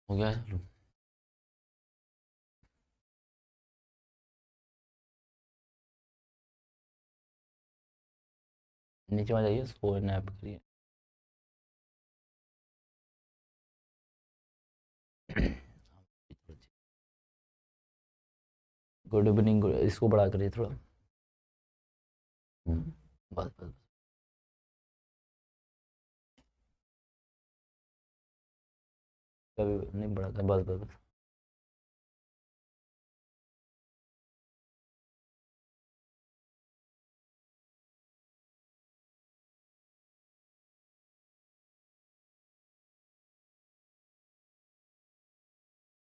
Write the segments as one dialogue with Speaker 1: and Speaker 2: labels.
Speaker 1: हो गया चालू। नीचे आ जाइए, सो नैप करिए। गुड इवनिंग, इसको बड़ा करिए थोड़ा। बस बस। कभी नहीं बड़ा कर, बस बस बस।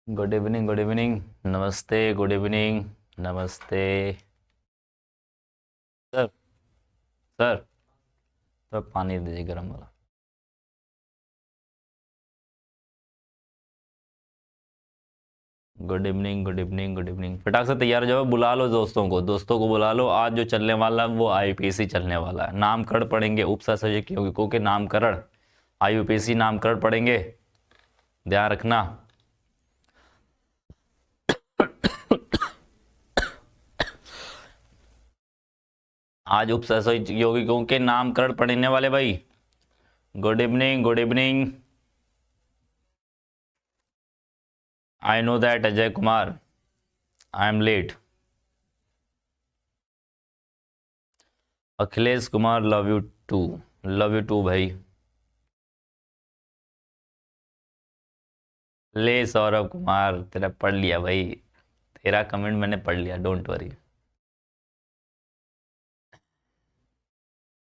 Speaker 1: गुड इवनिंग, गुड इवनिंग, नमस्ते, गुड इवनिंग, नमस्ते। सर, सर, तो पानी दीजिए गर्म वाला। Good evening, good evening, good evening. फटाक से तैयार हो जाओ, बुला लो दोस्तों को, दोस्तों को बुला लो। आज जो चलने वाला है वो आईयूपीएसी चलने वाला है। नामकरण पढ़ेंगे, उपसचिव यौगिकों के नामकरण, आईयूपीएसी नामकरण पढ़ेंगे, ध्यान रखना। आज उपसचिव यौगिकों के नामकरण पढ़ने वाले भाई। Good evening, good evening. I know that Ajay Kumar, I am late. Akhilesh Kumar, love you too, love you too भाई। ले सौरभ कुमार, तेरा पढ़ लिया भाई, तेरा कमेंट मैंने पढ़ लिया, don't worry.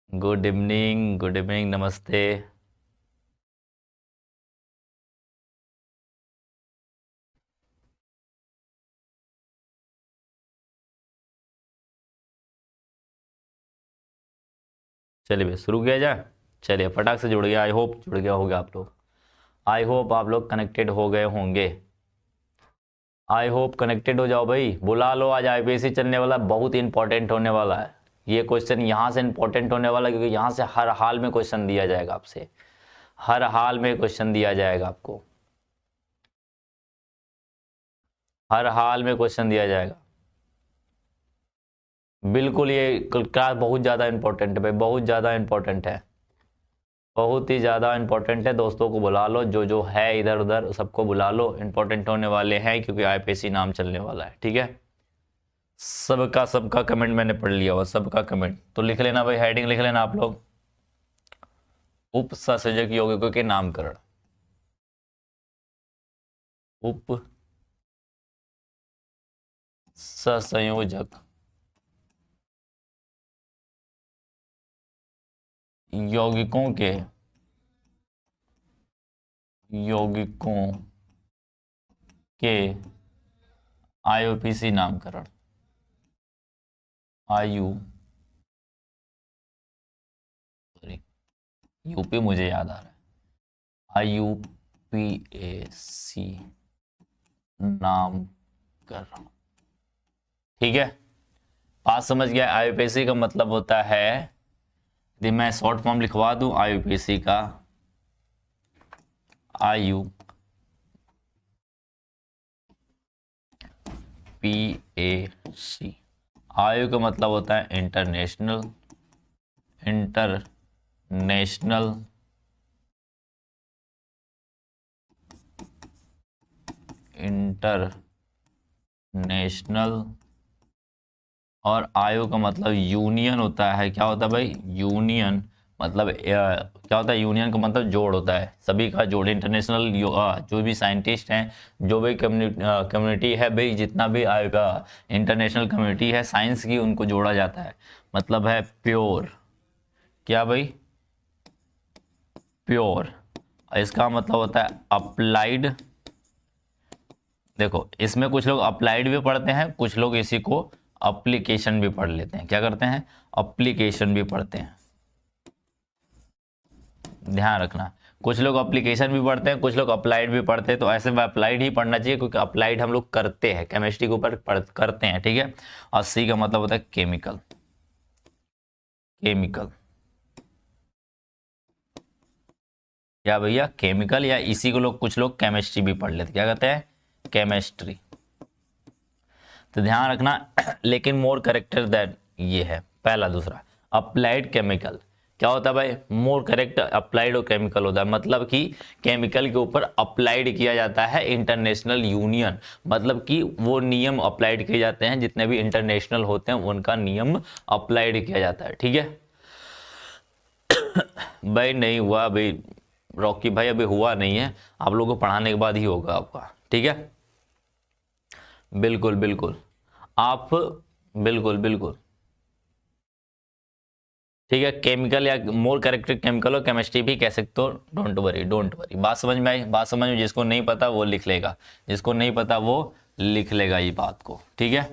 Speaker 1: Good evening, good evening, नमस्ते। चलिए भाई शुरू किया जाए। चलिए फटाक से जुड़ गया, आई होप जुड़ गया होगा आप लोग। आई होप आप लोग कनेक्टेड हो गए होंगे। आई होप कनेक्टेड हो जाओ भाई, बुला लो। आज आईपीएससी चलने वाला, बहुत इंपॉर्टेंट होने वाला है। ये क्वेश्चन यहाँ से इंपॉर्टेंट होने वाला है, क्योंकि यहाँ से हर हाल में क्वेश्चन दिया जाएगा आपसे, हर हाल में क्वेश्चन दिया जाएगा आपको, हर हाल में क्वेश्चन दिया जाएगा। बिल्कुल, ये क्लास बहुत ज़्यादा इंपॉर्टेंट है भाई, बहुत ज़्यादा इंपॉर्टेंट है, बहुत ही ज़्यादा इंपॉर्टेंट है। दोस्तों को बुला लो, जो जो है इधर उधर सबको बुला लो, इंपॉर्टेंट होने वाले हैं, क्योंकि आईपीएससी नाम चलने वाला है। ठीक है, सबका सबका कमेंट मैंने पढ़ लिया हुआ, सबका कमेंट तो लिख लेना भाई, हेडिंग लिख लेना आप लोग। उप संयोजक यौगिकों के नामकरण, उप संयोजक यौगिकों के, यौगिकों के आईयूपीएसी नामकरण, आयु सॉरी यूपी मुझे याद आ रहा है, आईयूपीएसी नामकरण। ठीक है, बात समझ गया। आईयूपीएसी का मतलब होता है, यदि मैं शॉर्ट फॉर्म लिखवा दूं आईयूपीएसी का, आयु पीएसी, आयु का मतलब होता है इंटरनेशनल, इंटरनेशनल इंटरनेशनल, और आयु का मतलब यूनियन होता है। क्या होता है भाई? यूनियन मतलब क्या होता है? यूनियन का मतलब जोड़ होता है, सभी का जोड़। इंटरनेशनल जो भी साइंटिस्ट हैं, जो भी कम्युनिटी है भाई, जितना भी आएगा इंटरनेशनल कम्युनिटी है साइंस की, उनको जोड़ा जाता है। मतलब है प्योर, क्या भाई? प्योर। इसका मतलब होता है अप्लाइड। देखो इसमें कुछ लोग अप्लाइड भी पढ़ते हैं, कुछ लोग इसी को अप्लीकेशन भी पढ़ लेते हैं। क्या करते हैं? अप्लीकेशन भी पढ़ते हैं, ध्यान रखना। कुछ लोग अप्लीकेशन भी पढ़ते हैं, कुछ लोग अप्लाइड भी पढ़ते हैं। तो ऐसे में अप्लाइड ही पढ़ना चाहिए, क्योंकि अप्लाइड हम लोग करते हैं, केमिस्ट्री के ऊपर करते हैं। ठीक है, और सी का मतलब होता है केमिकल, केमिकल। क्या भैया, केमिकल, या इसी को लोग कुछ लोग केमिस्ट्री भी पढ़ लेते, क्या कहते हैं, केमिस्ट्री। तो ध्यान रखना लेकिन मोर करेक्टर दैट ये है पहला। दूसरा अप्लाइड केमिकल, क्या होता है भाई, मोर करेक्ट अप्लाइड और केमिकल होता है, मतलब कि केमिकल के ऊपर अप्लाइड किया जाता है इंटरनेशनल यूनियन, मतलब कि वो नियम अप्लाइड किए जाते हैं, जितने भी इंटरनेशनल होते हैं उनका नियम अप्लाइड किया जाता है, ठीक है भाई। नहीं हुआ भाई रॉकी भाई, अभी हुआ नहीं है, आप लोगों को पढ़ाने के बाद ही होगा आपका, ठीक है। बिल्कुल बिल्कुल, आप बिल्कुल बिल्कुल, ठीक है। केमिकल या मोर करेक्टर केमिकल और केमिस्ट्री भी कह सकते हो, डोंट वरी डोंट वरी। बात समझ में आई, बात समझ में, जिसको नहीं पता वो लिख लेगा, जिसको नहीं पता वो लिख लेगा ये बात को, ठीक है,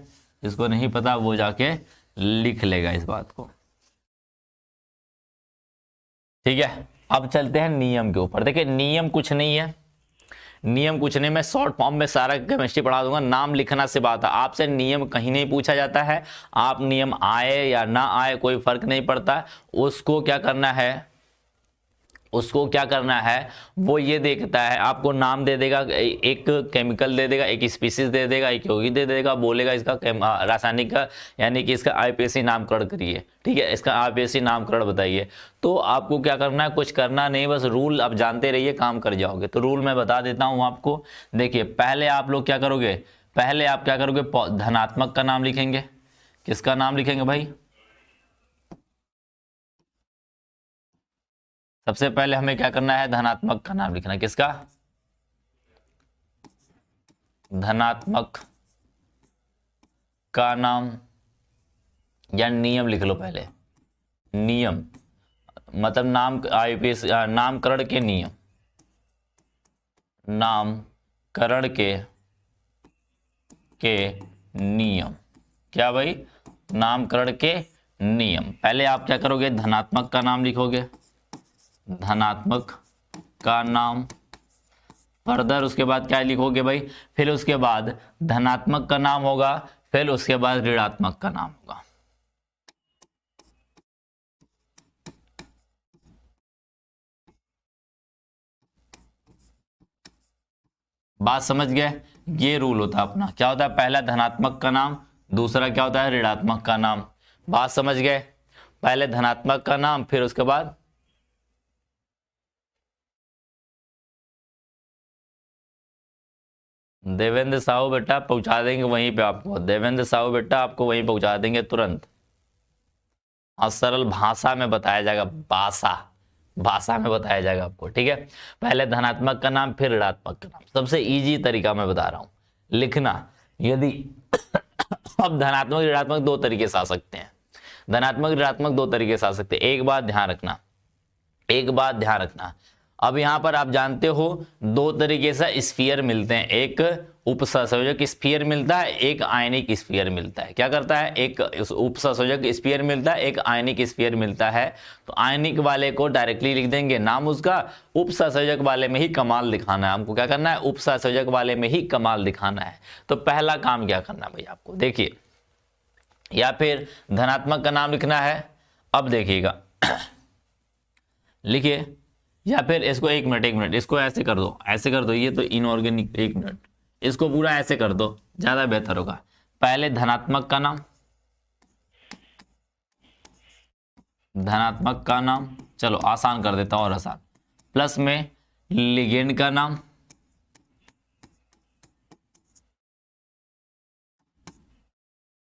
Speaker 1: जिसको नहीं पता वो जाके लिख लेगा इस बात को, ठीक है। अब चलते हैं नियम के ऊपर। देखिए नियम कुछ नहीं है, नियम कुछ नहीं, मैं शॉर्ट फॉर्म में सारा केमिस्ट्री पढ़ा दूंगा, नाम लिखना से बात है। आपसे नियम कहीं नहीं पूछा जाता है, आप नियम आए या ना आए कोई फर्क नहीं पड़ता, उसको क्या करना है, उसको क्या करना है, वो ये देखता है, आपको नाम दे देगा, एक केमिकल दे देगा, एक स्पीसीज दे देगा, एक यौगिक दे देगा, बोलेगा इसका रासायनिक का यानी कि इसका आईपीएसी नामकरण करिए, ठीक है, इसका आईपीएसी नामकरण बताइए। तो आपको क्या करना है, कुछ करना नहीं, बस रूल आप जानते रहिए, काम कर जाओगे। तो रूल मैं बता देता हूं आपको। देखिए पहले आप लोग क्या करोगे, पहले आप क्या करोगे, धनात्मक का नाम लिखेंगे। किसका नाम लिखेंगे भाई, सबसे पहले हमें क्या करना है, धनात्मक का नाम लिखना है। किसका, धनात्मक का नाम, या नियम लिख लो पहले, नियम मतलब नाम, आईपीएस नामकरण के नियम, नामकरण के नियम, क्या भाई, नामकरण के नियम। पहले आप क्या करोगे, धनात्मक का नाम लिखोगे, धनात्मक का नाम, फर्दर उसके बाद क्या लिखोगे भाई, फिर उसके बाद धनात्मक का नाम होगा, फिर उसके बाद ऋणात्मक का नाम होगा। बात समझ गए, ये रूल होता है अपना। क्या होता है, पहला धनात्मक का नाम, दूसरा क्या होता है, ऋणात्मक का नाम। बात समझ गए, पहले धनात्मक का नाम, फिर उसके बाद देवेंद्र साहू बेटा पहुंचा देंगे वहीं पे आपको, देवेंद्र साहू बेटा आपको वहीं पहुंचा देंगे तुरंत। और सरल भाषा में बताया जाएगा, भाषा भाषा में बताया जाएगा आपको, ठीक है। पहले धनात्मक का नाम, फिर ऋणात्मक का नाम, सबसे इजी तरीका मैं बता रहा हूं लिखना। यदि अब धनात्मक ऋणात्मक दो तरीके से आ सकते हैं, धनात्मक ऋणात्मक दो तरीके से आ सकते हैं। एक बात ध्यान रखना, एक बात ध्यान रखना, अब यहां पर आप जानते हो दो तरीके से स्फीयर मिलते हैं, एक उपसंयोजक स्फीयर मिलता है, एक आयनिक स्फीयर मिलता है। क्या करता है, एक उपसंयोजक स्फीयर मिलता है, एक आयनिक स्फीयर मिलता है। तो आयनिक वाले को डायरेक्टली लिख देंगे नाम उसका, उपसंयोजक वाले में ही कमाल दिखाना है हमको। क्या करना है, उपसंयोजक वाले में ही कमाल दिखाना है। तो पहला काम क्या करना है भाई आपको, देखिए, या फिर धनात्मक का नाम लिखना है। अब देखिएगा लिखिए, या फिर इसको एक मिनट इसको ऐसे कर दो, ऐसे कर दो, ये तो इनऑर्गेनिक, एक मिनट इसको पूरा ऐसे कर दो, ज्यादा बेहतर होगा। पहले धनात्मक का नाम, धनात्मक का नाम, चलो आसान कर देता हूं और आसान, प्लस में लिगेंड का नाम,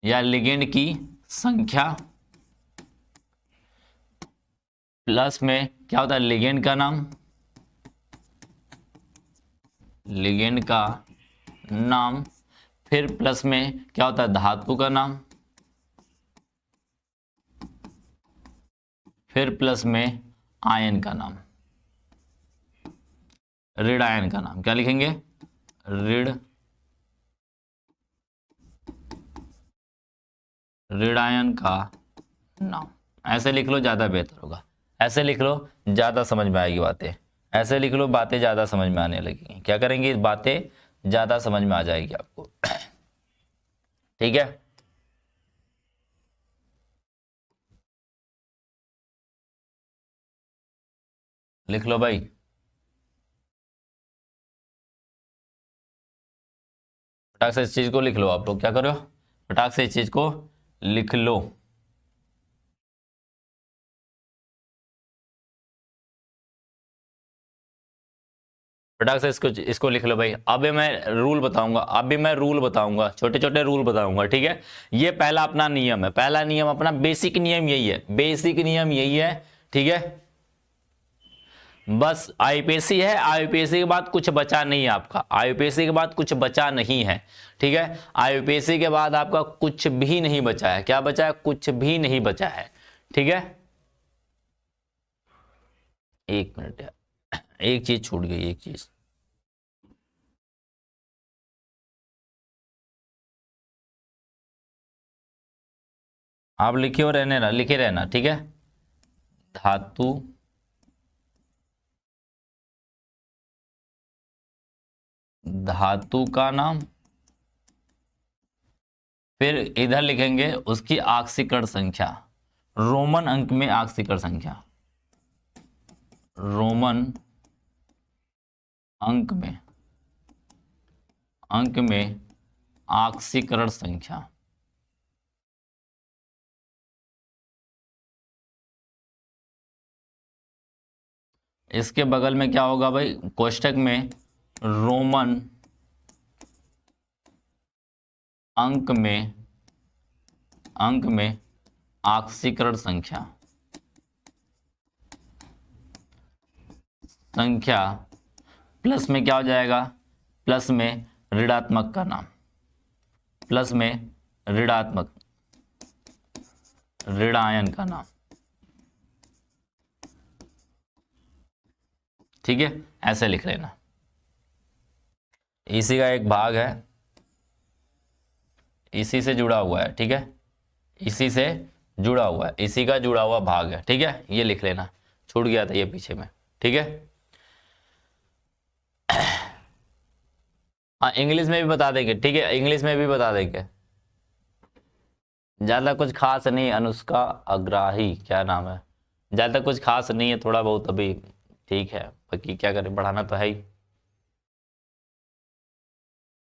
Speaker 1: या लिगेंड की संख्या, प्लस में क्या होता है, लिगेंड का नाम, लिगेंड का नाम, फिर प्लस में क्या होता है, धातु का नाम, फिर प्लस में आयन का नाम, ऋण आयन का नाम। क्या लिखेंगे, ऋण ऋणायन का नाम। ऐसे लिख लो, ज्यादा बेहतर होगा, ऐसे लिख लो, ज्यादा समझ में आएगी बातें, ऐसे लिख लो, बातें ज्यादा समझ में आने लगेंगी। क्या करेंगे, बातें ज्यादा समझ में आ जाएगी आपको ठीक है। लिख लो भाई, फटाक से इस चीज को लिख लो। आप लोग क्या करो, फटाक से इस चीज को लिख लो। फटाक से इसको लिख लो भाई। अभी मैं रूल बताऊंगा, छोटे छोटे रूल बताऊंगा, ठीक है। ये पहला अपना नियम है, पहला नियम अपना बेसिक नियम यही है, बेसिक नियम यही है, ठीक है। बस आईपीएससी है, आईपीएससी के बाद कुछ बचा नहीं है आपका, आईपीएससी के बाद कुछ बचा नहीं है, ठीक है। आईपीएससी के बाद आपका कुछ भी नहीं बचा है। क्या बचा है? कुछ भी नहीं बचा है, ठीक है। एक मिनट यार, एक चीज छूट गई, एक चीज। आप लिखे लिखे रहना, ठीक है। धातु का नाम, फिर इधर लिखेंगे उसकी आक्सीकरण संख्या, रोमन अंक में आक्सीकरण संख्या, रोमन अंक में आक्सीकरण संख्या। इसके बगल में क्या होगा भाई? कोष्ठक में रोमन अंक में आक्सीकरण संख्या प्लस में क्या हो जाएगा? प्लस में ऋणात्मक का नाम, प्लस में ऋणायन का नाम, ठीक है। ऐसे लिख लेना। इसी का एक भाग है, इसी से जुड़ा हुआ है, ठीक है। इसी से जुड़ा हुआ है, इसी का जुड़ा हुआ भाग है, ठीक है। ये लिख लेना, छूट गया था ये पीछे में, ठीक है। हाँ, इंग्लिश में भी बता देंगे, ठीक है, इंग्लिश में भी बता देंगे। ज्यादा कुछ खास नहीं। अनुष्का अग्राही, क्या नाम है? ज्यादा कुछ खास नहीं है, थोड़ा बहुत अभी ठीक है, बाकी क्या करें, बढ़ाना तो है ही।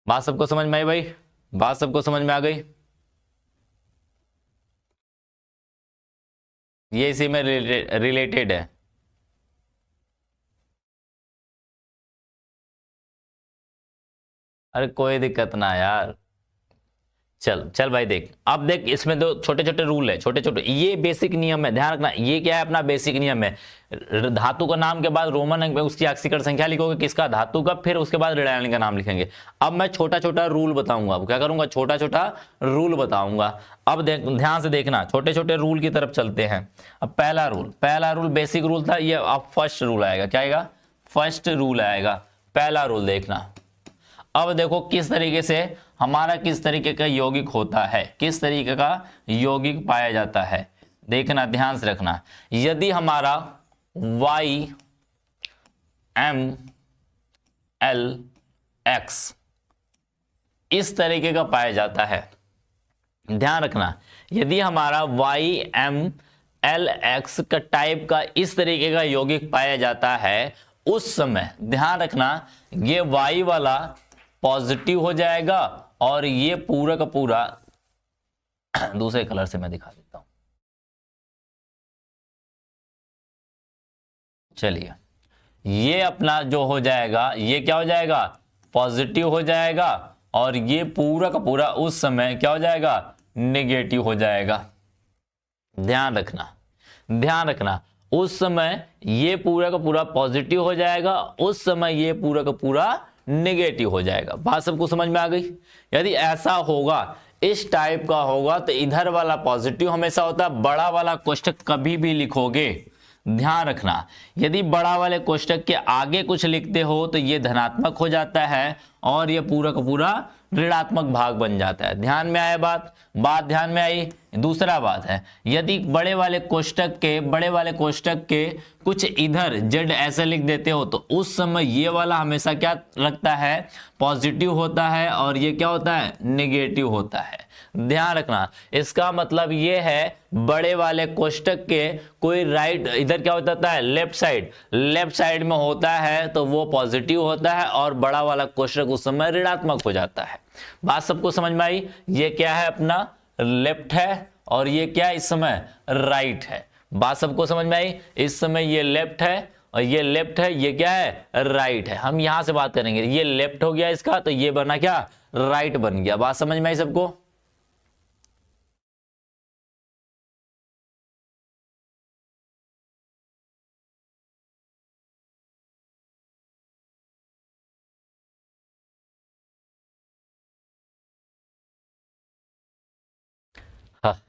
Speaker 1: बात सबको समझ में आई भाई? बात सबको समझ में आ गई? ये इसी में रिलेटेड है। अरे कोई दिक्कत ना यार, चल भाई देख, अब देख इसमें दो छोटे छोटे रूल है, छोटे छोटे, ये बेसिक नियम है, ध्यान रखना। ये क्या है? अपना बेसिक नियम है। धातु का नाम के बाद रोमन अंक में उसकी आक्सीकरण संख्या लिखोगे, किसका? धातु का, फिर उसके बाद ऋणायन का नाम लिखेंगे। अब मैं छोटा छोटा रूल बताऊंगा। अब क्या करूंगा? छोटा छोटा रूल बताऊंगा। अब ध्यान से देखना, छोटे छोटे रूल की तरफ चलते हैं। अब पहला रूल बेसिक रूल था, ये अब फर्स्ट रूल आएगा। क्या आएगा? फर्स्ट रूल आएगा। पहला रूल देखना। अब देखो किस तरीके से हमारा, किस तरीके का यौगिक होता है, किस तरीके का यौगिक पाया जाता है, देखना, ध्यान से रखना। यदि हमारा YMLX इस तरीके का पाया जाता है, ध्यान रखना, यदि हमारा YMLX का टाइप का इस तरीके का यौगिक पाया जाता है, उस समय ध्यान रखना ये Y वाला पॉजिटिव हो जाएगा और ये पूरा का पूरा दूसरे कलर से मैं दिखा देता हूं। चलिए, ये अपना जो हो जाएगा, ये क्या हो जाएगा? पॉजिटिव हो जाएगा और ये पूरा का पूरा उस समय क्या हो जाएगा? नेगेटिव हो जाएगा। ध्यान रखना, उस समय ये पूरा का पूरा पॉजिटिव हो जाएगा, उस समय ये पूरा का पूरा नेगेटिव हो जाएगा। बात सबको समझ में आ गई? यदि ऐसा होगा, इस टाइप का होगा, तो इधर वाला पॉजिटिव हमेशा होता है। बड़ा वाला कोष्ठक कभी भी लिखोगे, ध्यान रखना, यदि बड़ा वाले कोष्ठक के आगे कुछ लिखते हो तो ये धनात्मक हो जाता है और ये पूरा का पूरा ऋणात्मक भाग बन जाता है। ध्यान में आया बात ध्यान में आई? दूसरा बात है, यदि बड़े वाले कोष्ठक के कुछ इधर जेड ऐसे लिख देते हो तो उस समय ये वाला हमेशा क्या रखता है? पॉजिटिव होता है और ये क्या होता है? नेगेटिव होता है। ध्यान रखना, इसका मतलब ये है बड़े वाले कोष्ठक के कोई राइट, इधर क्या होता है? लेफ्ट साइड में होता है तो वो पॉजिटिव होता है और बड़ा वाला कोष्ठक उस समय ऋणात्मक हो जाता है। बात सबको समझ में आई? ये क्या है अपना लेफ्ट है और ये क्या है इस समय राइट है। बात सबको समझ में आई? इस समय ये लेफ्ट है और ये लेफ्ट है, ये क्या है राइट है। हम यहां से बात करेंगे, ये लेफ्ट हो गया इसका तो ये बना क्या राइट बन गया। बात समझ में आई सबको? हाँ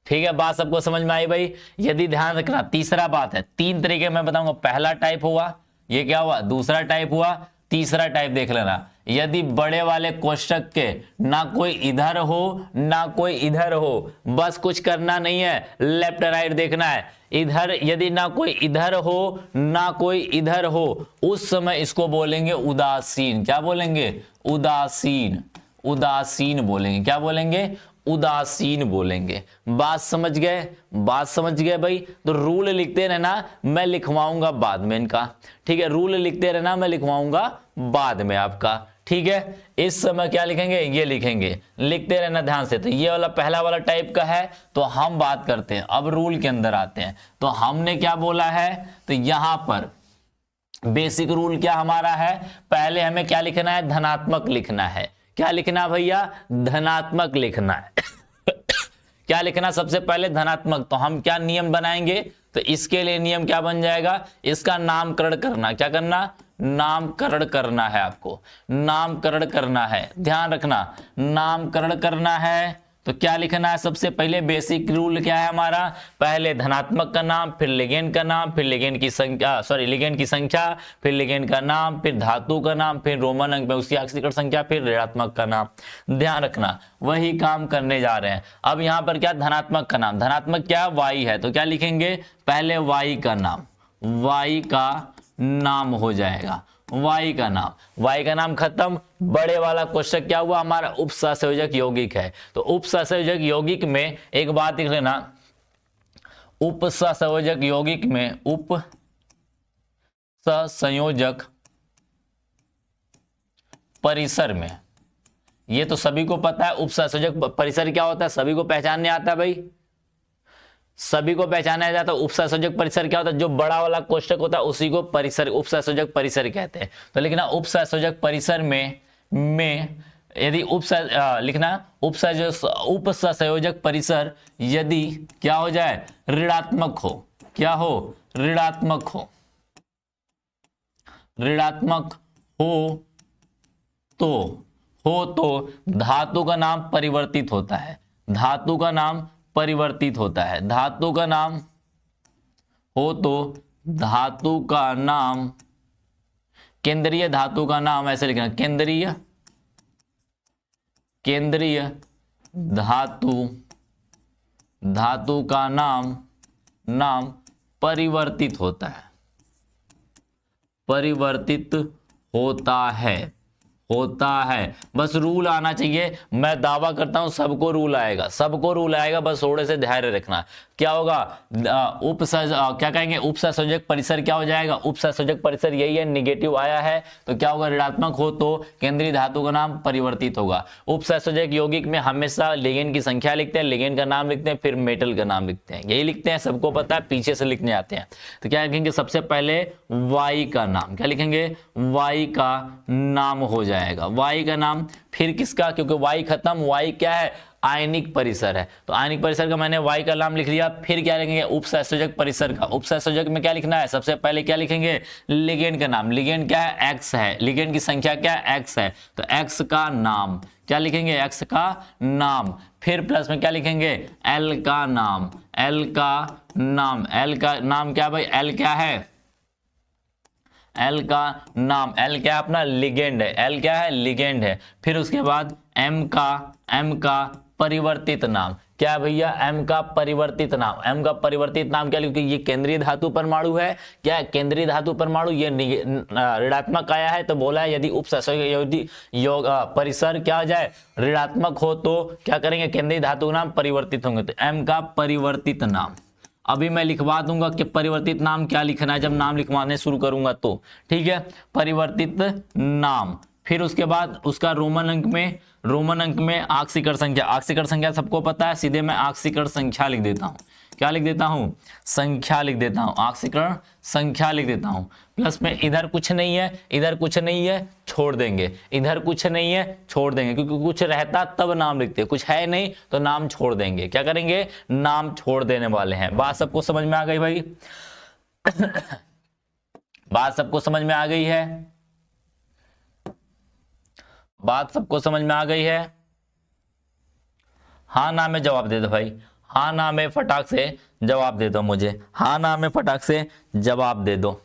Speaker 1: ठीक है, बात सबको समझ में आई भाई? यदि ध्यान रखना, तीसरा बात है, तीन तरीके मैं बताऊंगा। पहला टाइप हुआ, ये क्या हुआ दूसरा टाइप हुआ, तीसरा टाइप देख लेना। यदि बड़े वाले कोष्टक के ना कोई इधर हो ना कोई इधर हो, बस कुछ करना नहीं है, लेफ्ट राइट देखना है। इधर यदि ना कोई इधर हो ना कोई इधर हो, उस समय इसको बोलेंगे उदासीन। क्या बोलेंगे? उदासीन। उदासीन बोलेंगे। क्या बोलेंगे? उदासीन बोलेंगे। बात समझ गए? बात समझ गए भाई? तो रूल लिखते रहना, मैं लिखवाऊंगा बाद में इनका। ठीक है, रूल लिखते रहना, मैं लिखवाऊंगा बाद में आपका। ठीक है, इस समय क्या लिखेंगे? ये लिखेंगे, लिखते रहना ध्यान से। तो ये वाला पहला वाला टाइप का है। तो हम बात करते हैं, अब रूल के अंदर आते हैं। तो हमने क्या बोला है? तो यहां पर बेसिक रूल क्या हमारा है? पहले हमें क्या लिखना है? धनात्मक लिखना है। क्या लिखना भैया? धनात्मक लिखना है। क्या लिखना? सबसे पहले धनात्मक। तो हम क्या नियम बनाएंगे? तो इसके लिए नियम क्या बन जाएगा? इसका नामकरण करना। क्या करना? नामकरण करना है आपको, नामकरण करना है। ध्यान रखना, नामकरण करना है। तो क्या लिखना है? सबसे पहले बेसिक रूल क्या है हमारा? पहले धनात्मक का नाम, फिर लिगेंड का नाम, फिर लिगेंड की संख्या, लिगेंड की संख्या, फिर लिगेंड का नाम, फिर धातु का नाम, फिर रोमन अंक में उसकी ऑक्सीकरण संख्या, फिर ऋणात्मक का नाम। ध्यान रखना, वही काम करने जा रहे हैं। अब यहां पर क्या? धनात्मक का नाम। धनात्मक क्या? वाई है। तो क्या लिखेंगे? पहले वाई का नाम, वाई का नाम हो जाएगा, वाई का नाम। वाई का नाम खत्म। बड़े वाला क्वेश्चन क्या हुआ हमारा? उपसंयोजक यौगिक है। तो उपसंयोजक यौगिक में एक बात देख लेना, उपसंयोजक यौगिक में, उपसंयोजक परिसर में, ये तो सभी को पता है उपसंयोजक परिसर क्या होता है, सभी को पहचानने आता है भाई, सभी को पहचाना जाता है। उपसंयोजक परिसर क्या होता है? जो बड़ा वाला कोष्टक होता है उसी को परिसर, उपसंयोजक परिसर कहते हैं। तो लिखना उपसंयोजक परिसर में यदि लिखना उपसंयोजक परिसर यदि क्या हो जाए? ऋणात्मक हो। क्या हो? ऋणात्मक हो। ऋणात्मक हो तो धातु का नाम परिवर्तित होता है। धातु का नाम परिवर्तित होता है। धातु का नाम हो तो धातु का नाम, केंद्रीय धातु का नाम ऐसे लिखना, केंद्रीय धातु का नाम परिवर्तित होता है, परिवर्तित होता है। बस रूल आना चाहिए। मैं दावा करता हूं सबको रूल आएगा, सबको रूल आएगा, बस थोड़े से धैर्य रखना। क्या होगा? क्या कहेंगे? उपसंयोजक परिसर क्या हो जाएगा? उपसंयोजक परिसर यही है, निगेटिव आया है तो क्या होगा? ऋणात्मक हो तो केंद्रीय धातु का नाम परिवर्तित होगा। उपसंयोजक यौगिक में हमेशा लिगेंड की संख्या लिखते हैं, लिगेंड का नाम लिखते हैं, फिर मेटल का नाम लिखते हैं, यही लिखते हैं, सबको पता है, पीछे से लिखने आते हैं। तो क्या लिखेंगे? सबसे पहले वाई का नाम। क्या लिखेंगे? वाई का नाम हो जाएगा, वाई का नाम। फिर किसका? क्योंकि वाई खत्म, वाई क्या है? आयनिक परिसर है। तो आयनिक परिसर का मैंने वाई का नाम लिख लिया। फिर क्या लिखेंगे? उपसंयोजक परिसर का। उपसंयोजक में क्या लिखना है? सबसे पहले क्या लिखेंगे? लिगेंड का नाम। लिगेंड क्या है? एक्स है। लिगेंड की संख्या क्या है? एक्स है। तो एक्स का नाम क्या लिखेंगे? एक्स का नाम। फिर प्लस में क्या लिखेंगे? एल का नाम। एल का नाम। एल का नाम क्या भाई? एल क्या है? एल का नाम। एल क्या है? अपना लिगेंड है। एल क्या है? लिगेंड है। फिर उसके बाद एम का परिवर्तित नाम। क्या भैया? एम का परिवर्तित नाम। एम का परिवर्तित नाम क्या? क्योंकि ये केंद्रीय धातु परमाणु है। क्या है? केंद्रीय धातु परमाणु। ये ऋणात्मक आया है तो बोला है यदि परिसर क्या हो जाए? ऋणात्मक हो तो क्या करेंगे? केंद्रीय धातु नाम परिवर्तित होंगे। तो एम का परिवर्तित नाम। अभी मैं लिखवा दूंगा कि परिवर्तित नाम क्या लिखना है जब नाम लिखवाने शुरू करूंगा तो, ठीक है? परिवर्तित नाम। फिर उसके बाद उसका रोमन अंक में आक्सीकर संख्या सबको पता है, सीधे मैं आक्सीकर संख्या लिख देता हूं। क्या लिख देता हूं? संख्या लिख देता हूं, आक्सीकरण संख्या लिख देता हूं। प्लस में इधर कुछ नहीं है, इधर कुछ नहीं है, छोड़ देंगे, इधर कुछ नहीं है, छोड़ देंगे, क्योंकि कुछ रहता तब नाम लिखते, कुछ है नहीं तो नाम छोड़ देंगे। क्या करेंगे? नाम छोड़ देने वाले हैं। बात सबको समझ में आ गई भाई? बात सबको समझ में आ गई है? बात सबको समझ में आ गई है? हाँ ना में जवाब दे दो भाई, हाँ ना में फटाक से जवाब दे दो मुझे, हाँ ना में फटाक से जवाब दे दो।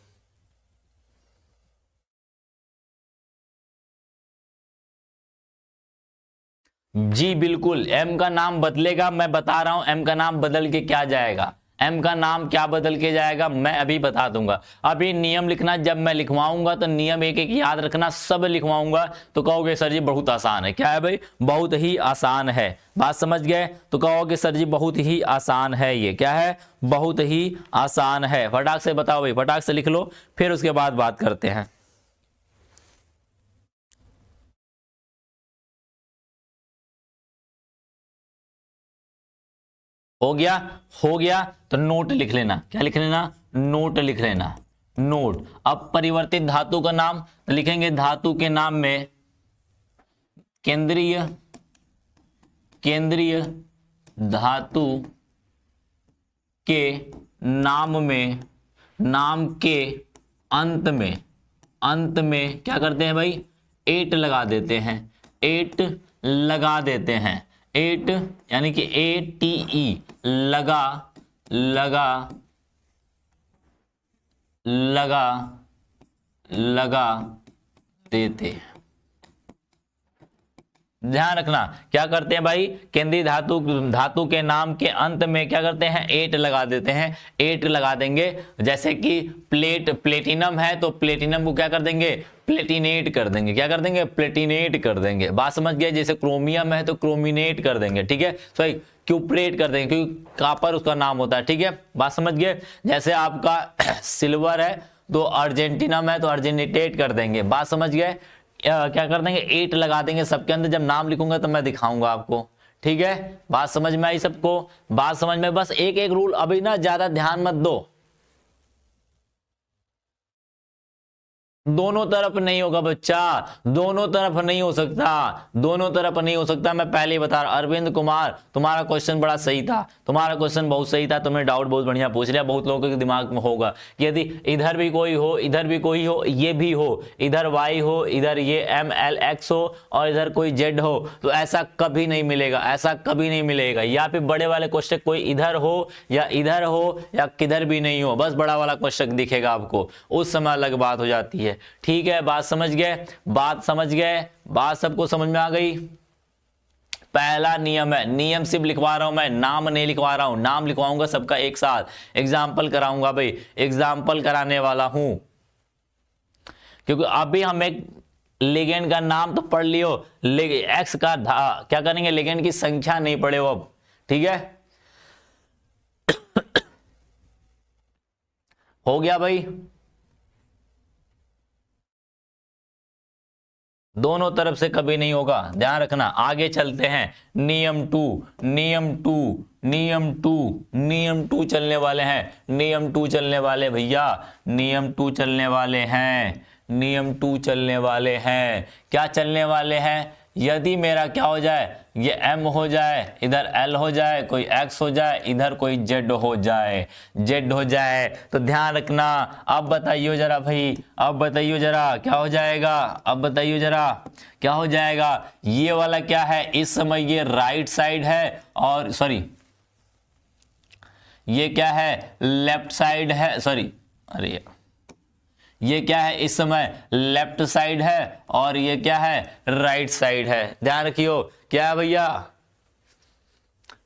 Speaker 1: जी बिल्कुल, एम का नाम बदलेगा, मैं बता रहा हूं एम का नाम बदल के क्या जाएगा, एम का नाम क्या बदल के जाएगा मैं अभी बता दूंगा। अभी नियम लिखना, जब मैं लिखवाऊंगा तो नियम एक एक याद रखना, सब लिखवाऊंगा तो कहोगे सर जी बहुत आसान है। क्या है भाई? बहुत ही आसान है। बात समझ गए? तो कहोगे सर जी बहुत ही आसान है। ये क्या है? बहुत ही आसान है। फटाक से बताओ भाई, फटाक से लिख लो, फिर उसके बाद बात करते हैं। हो गया? हो गया तो नोट लिख लेना। क्या लिख लेना? नोट लिख लेना, नोट। अब परिवर्तित धातु का नाम लिखेंगे, धातु के नाम में केंद्रीय धातु के नाम में, नाम के अंत में क्या करते हैं भाई? एट लगा देते हैं, एट लगा देते हैं, एट यानी कि ATE लगा देते हैं। ध्यान रखना क्या करते हैं भाई? केंद्रीय धातु के नाम के अंत में क्या करते हैं? एट लगा देते हैं, एट लगा देंगे। जैसे कि प्लेटिनम है तो प्लेटिनम को क्या कर देंगे? प्लेटिनेट कर देंगे। क्या कर देंगे? प्लेटिनेट कर देंगे। बात समझ गए? जैसे क्रोमियम है तो क्रोमिनेट कर देंगे, ठीक है, सॉरी क्यूप्रेट कर देंगे, क्योंकि कापर उसका नाम होता है, ठीक है। बात समझ गए? जैसे आपका सिल्वर है तो अर्जेंटिनम है तो अर्जेंटिनेट कर देंगे। बात समझ गए? क्या कर देंगे? एट लगा देंगे सबके अंदर। जब नाम लिखूंगा तो मैं दिखाऊंगा आपको, ठीक है। बात समझ में आई सबको? बात समझ में? बस एक एक रूल, अभी ना ज्यादा ध्यान मत दो, दोनों तरफ नहीं होगा बच्चा, दोनों तरफ नहीं हो सकता, दोनों तरफ नहीं हो सकता। मैं पहले ही बता रहा। अरविंद कुमार तुम्हारा क्वेश्चन बड़ा सही था, तुम्हारा क्वेश्चन बहुत सही था, तुमने डाउट बहुत बढ़िया पूछ लिया। बहुत लोगों के दिमाग में होगा कि यदि इधर भी कोई हो, इधर भी कोई हो, ये भी हो, इधर Y हो, इधर ये MLX हो और इधर कोई Z हो, तो ऐसा कभी नहीं मिलेगा, ऐसा कभी नहीं मिलेगा। या फिर बड़े वाले क्वेश्चन कोई इधर हो या इधर हो या किधर भी नहीं हो, बस बड़ा वाला क्वेश्चन दिखेगा आपको, उस समय अलग बात हो जाती है, ठीक है। बात समझ गए? बात समझ गए? बात सबको समझ में आ गई? पहला नियम है, नियम सिर्फ लिखवा रहा हूं मैं, नाम नहीं लिखवा रहा हूं, नाम लिखवाऊंगा सबका एक साथ, एग्जाम्पल कराऊंगा भाई, एग्जाम्पल कराने वाला हूं। क्योंकि अभी हम एक लिगेंड का नाम तो पढ़ लियो, एक्स का क्या करेंगे? लिगेंड की संख्या नहीं पढ़े हो अब, ठीक है। हो गया भाई? दोनों तरफ से कभी नहीं होगा, ध्यान रखना। आगे चलते हैं। नियम टू चलने वाले हैं, नियम टू चलने वाले भैया, नियम टू चलने वाले हैं, नियम टू चलने वाले हैं। क्या चलने वाले हैं? यदि मेरा क्या हो जाए? ये M हो जाए, इधर L हो जाए, कोई X हो जाए, इधर कोई Z हो जाए, Z हो जाए, तो ध्यान रखना। अब बताइए जरा भाई, अब बताइए जरा क्या हो जाएगा? अब बताइए जरा क्या हो जाएगा? ये वाला क्या है? इस समय ये राइट साइड है और सॉरी ये क्या है? लेफ्ट साइड है, सॉरी अरे ये क्या है? इस समय लेफ्ट साइड है और ये क्या है? राइट साइड है। ध्यान रखियो क्या है भैया?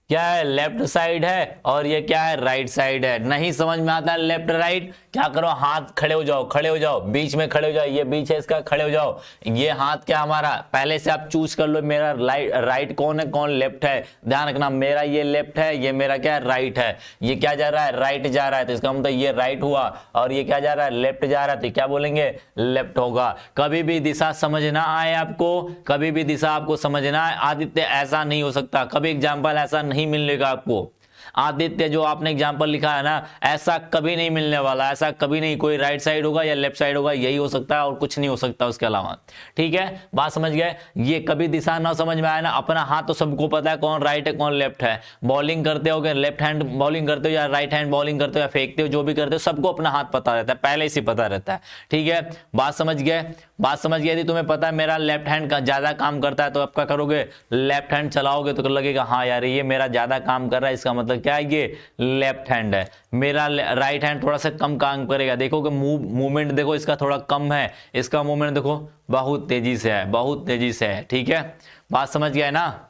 Speaker 1: क्या है, लेफ्ट साइड है, और ये क्या है, राइट साइड है। नहीं समझ में आता है लेफ्ट राइट, क्या करो, हाथ खड़े हो जाओ, खड़े हो जाओ, बीच में खड़े हो जाओ, ये बीच है इसका, खड़े हो जाओ। ये हाथ क्या हमारा, पहले से आप चूज कर लो मेरा राइट कौन है, कौन लेफ्ट है। ध्यान रखना, मेरा ये लेफ्ट है, ये मेरा क्या है, राइट है। ये क्या जा रहा है, राइट जा रहा है, तो इसका मतलब ये राइट हुआ, और ये क्या जा रहा है, लेफ्ट जा रहा है, तो क्या बोलेंगे, लेफ्ट होगा। कभी भी दिशा समझना आए आपको, कभी भी दिशा आपको समझना है आदित्य, ऐसा नहीं हो सकता, कभी एग्जाम्पल ऐसा नहीं मिलेगा आपको। आदित्य जो आपने एग्जाम्पल लिखा है ना, ऐसा कभी नहीं मिलने वाला, ऐसा कभी नहीं। कोई राइट साइड होगा या लेफ्ट साइड होगा, यही हो सकता है और कुछ नहीं हो सकता उसके अलावा। ठीक है, बात समझ गए। ये कभी दिशा ना समझ में आए ना, अपना हाथ तो सबको पता है कौन राइट है कौन लेफ्ट है। बॉलिंग करते हो, लेफ्ट हैंड बॉलिंग करते हो या राइट हैंड बॉलिंग करते हो या फेंकते हो, जो भी करते हो, सबको अपना हाथ पता रहता है, पहले से पता रहता है। ठीक है, बात समझ गए, बात समझ गए। यदि तुम्हें पता है मेरा लेफ्ट हैंड का ज्यादा काम करता है, तो आप क्या करोगे, लेफ्ट हैंड चलाओगे तो लगेगा हाँ यार ये मेरा ज्यादा काम कर रहा है, इसका मतलब क्या है, ये लेफ्ट हैंड है। मेरा राइट हैंड थोड़ा सा कम काम करेगा, देखो कि मूवमेंट देखो इसका थोड़ा कम है, इसका मूवमेंट देखो बहुत तेजी से है, बहुत तेजी से है। ठीक है, बात समझ गए ना,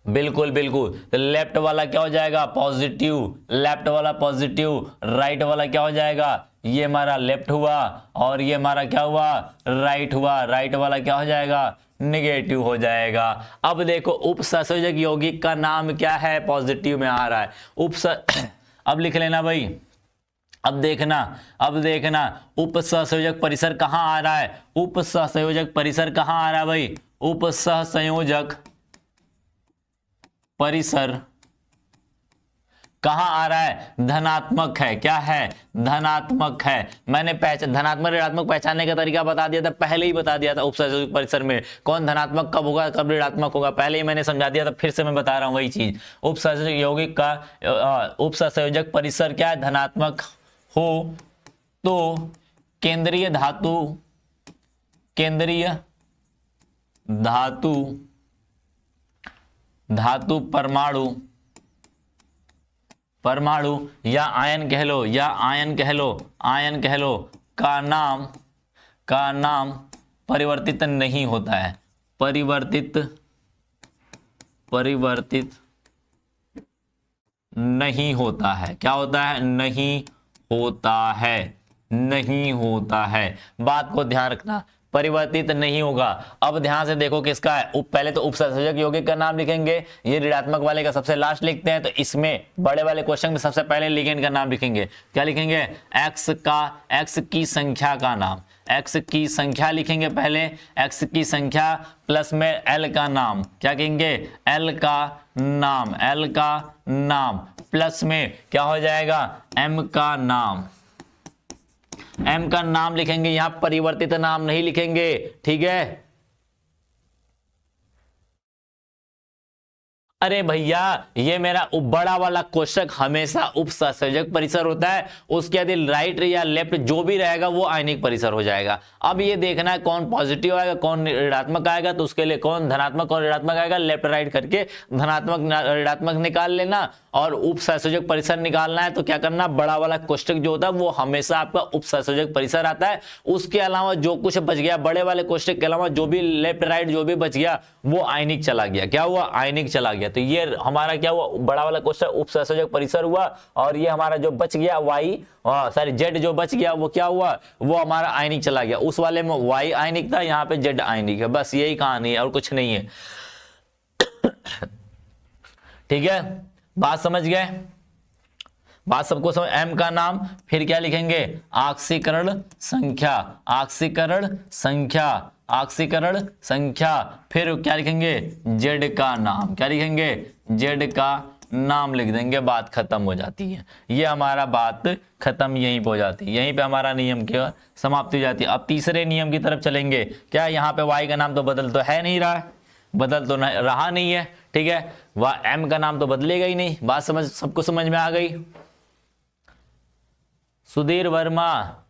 Speaker 1: बिल्कुल बिल्कुल। तो लेफ्ट वाला क्या हो जाएगा, पॉजिटिव, लेफ्ट वाला पॉजिटिव, राइट वाला क्या हो जाएगा, ये हमारा लेफ्ट हुआ, और ये हमारा क्या हुआ, राइट हुआ। राइट वाला क्या हो जाएगा, नेगेटिव हो जाएगा। अब देखो उपसंयोजक यौगिक का नाम क्या है, पॉजिटिव में आ रहा है अब लिख लेना भाई, अब देखना उपसंयोजक परिसर कहां आ रहा है, उपसंयोजक परिसर कहां आ रहा है भाई, उपसंयोजक परिसर कहां आ रहा है, धनात्मक है। क्या है, धनात्मक है। मैंने धनात्मक ऋणात्मक पहचानने का तरीका बता दिया था, पहले ही बता दिया था। उपसंयोजक परिसर में कौन धनात्मक कब होगा, कब ऋणात्मक होगा, पहले ही मैंने समझा दिया था, फिर से मैं बता रहा हूं वही चीज। उपसंयोजक यौगिक का उपसंयोजक परिसर क्या है, धनात्मक हो तो केंद्रीय धातु परमाणु या आयन कह लो का नाम परिवर्तित नहीं होता है, परिवर्तित नहीं होता है। क्या होता है, नहीं होता है। बात को ध्यान रखना, परिवर्तित नहीं होगा। अब ध्यान से देखो किसका है, पहले तो उपसंयोजक यौगिक का नाम लिखेंगे, ये ऋणात्मक वाले का सबसे लास्ट लिखते हैं, तो इसमें बड़े वाले क्वेश्चन में सबसे पहले लिगेंड का नाम लिखेंगे। क्या लिखेंगे, एक्स की संख्या का नाम, एक्स की संख्या लिखेंगे पहले, एक्स की संख्या प्लस में एल का नाम, क्या कहेंगे, एल का नाम प्लस में क्या हो जाएगा, एम का नाम, एम का नाम लिखेंगे, यहां परिवर्तित नाम नहीं लिखेंगे। ठीक है, अरे भैया ये मेरा बड़ा वाला कोष्ठक हमेशा उपसंयोजक परिसर होता है, उसके यदि राइट या लेफ्ट जो भी रहेगा वो आयनिक परिसर हो जाएगा। अब ये देखना है कौन पॉजिटिव आएगा कौन ऋणात्मक आएगा, तो उसके लिए कौन धनात्मक और ऋणात्मक आएगा, लेफ्ट राइट करके धनात्मक ऋणात्मक निकाल लेना और उपसंयोजक परिसर निकालना है। तो क्या करना, बड़ा वाला कोष्ठक जो होता है वो हमेशा आपका उपसंयोजक परिसर आता है, उसके अलावा जो कुछ बच गया, बड़े वाले कोष्ठक के अलावा जो भी लेफ्ट राइट जो भी बच गया वो आयनिक चला गया। क्या हुआ, आयनिक चला गया। तो ये हमारा क्या हुआ, बड़ा वाला कोष्ठक उपसंयोजक परिसर हुआ, और ये हमारा जो बच गया वाई जेड जो बच गया वो क्या हुआ, वो हमारा आयनिक चला गया। उस वाले में वाई आयनिक था, यहाँ पे जेड आयनिक है, बस यही कहानी है और कुछ नहीं है। ठीक है, बात समझ गए, बात सबको समझ। एम का नाम, फिर क्या लिखेंगे, ऑक्सीकरण संख्या, फिर क्या लिखेंगे, जेड का नाम, क्या लिखेंगे, जेड का नाम लिख देंगे, बात खत्म हो जाती है। ये हमारा बात खत्म यहीं पे हो जाती है, यहीं पे हमारा नियम की समाप्ति हो जाती है। अब तीसरे नियम की तरफ चलेंगे। क्या यहाँ पे वाई का नाम तो बदल तो है नहीं रहा, बदल तो रहा नहीं है। ठीक है, वह एम का नाम तो बदलेगा ही नहीं। बात सबको समझ में आ गई। सुधीर वर्मा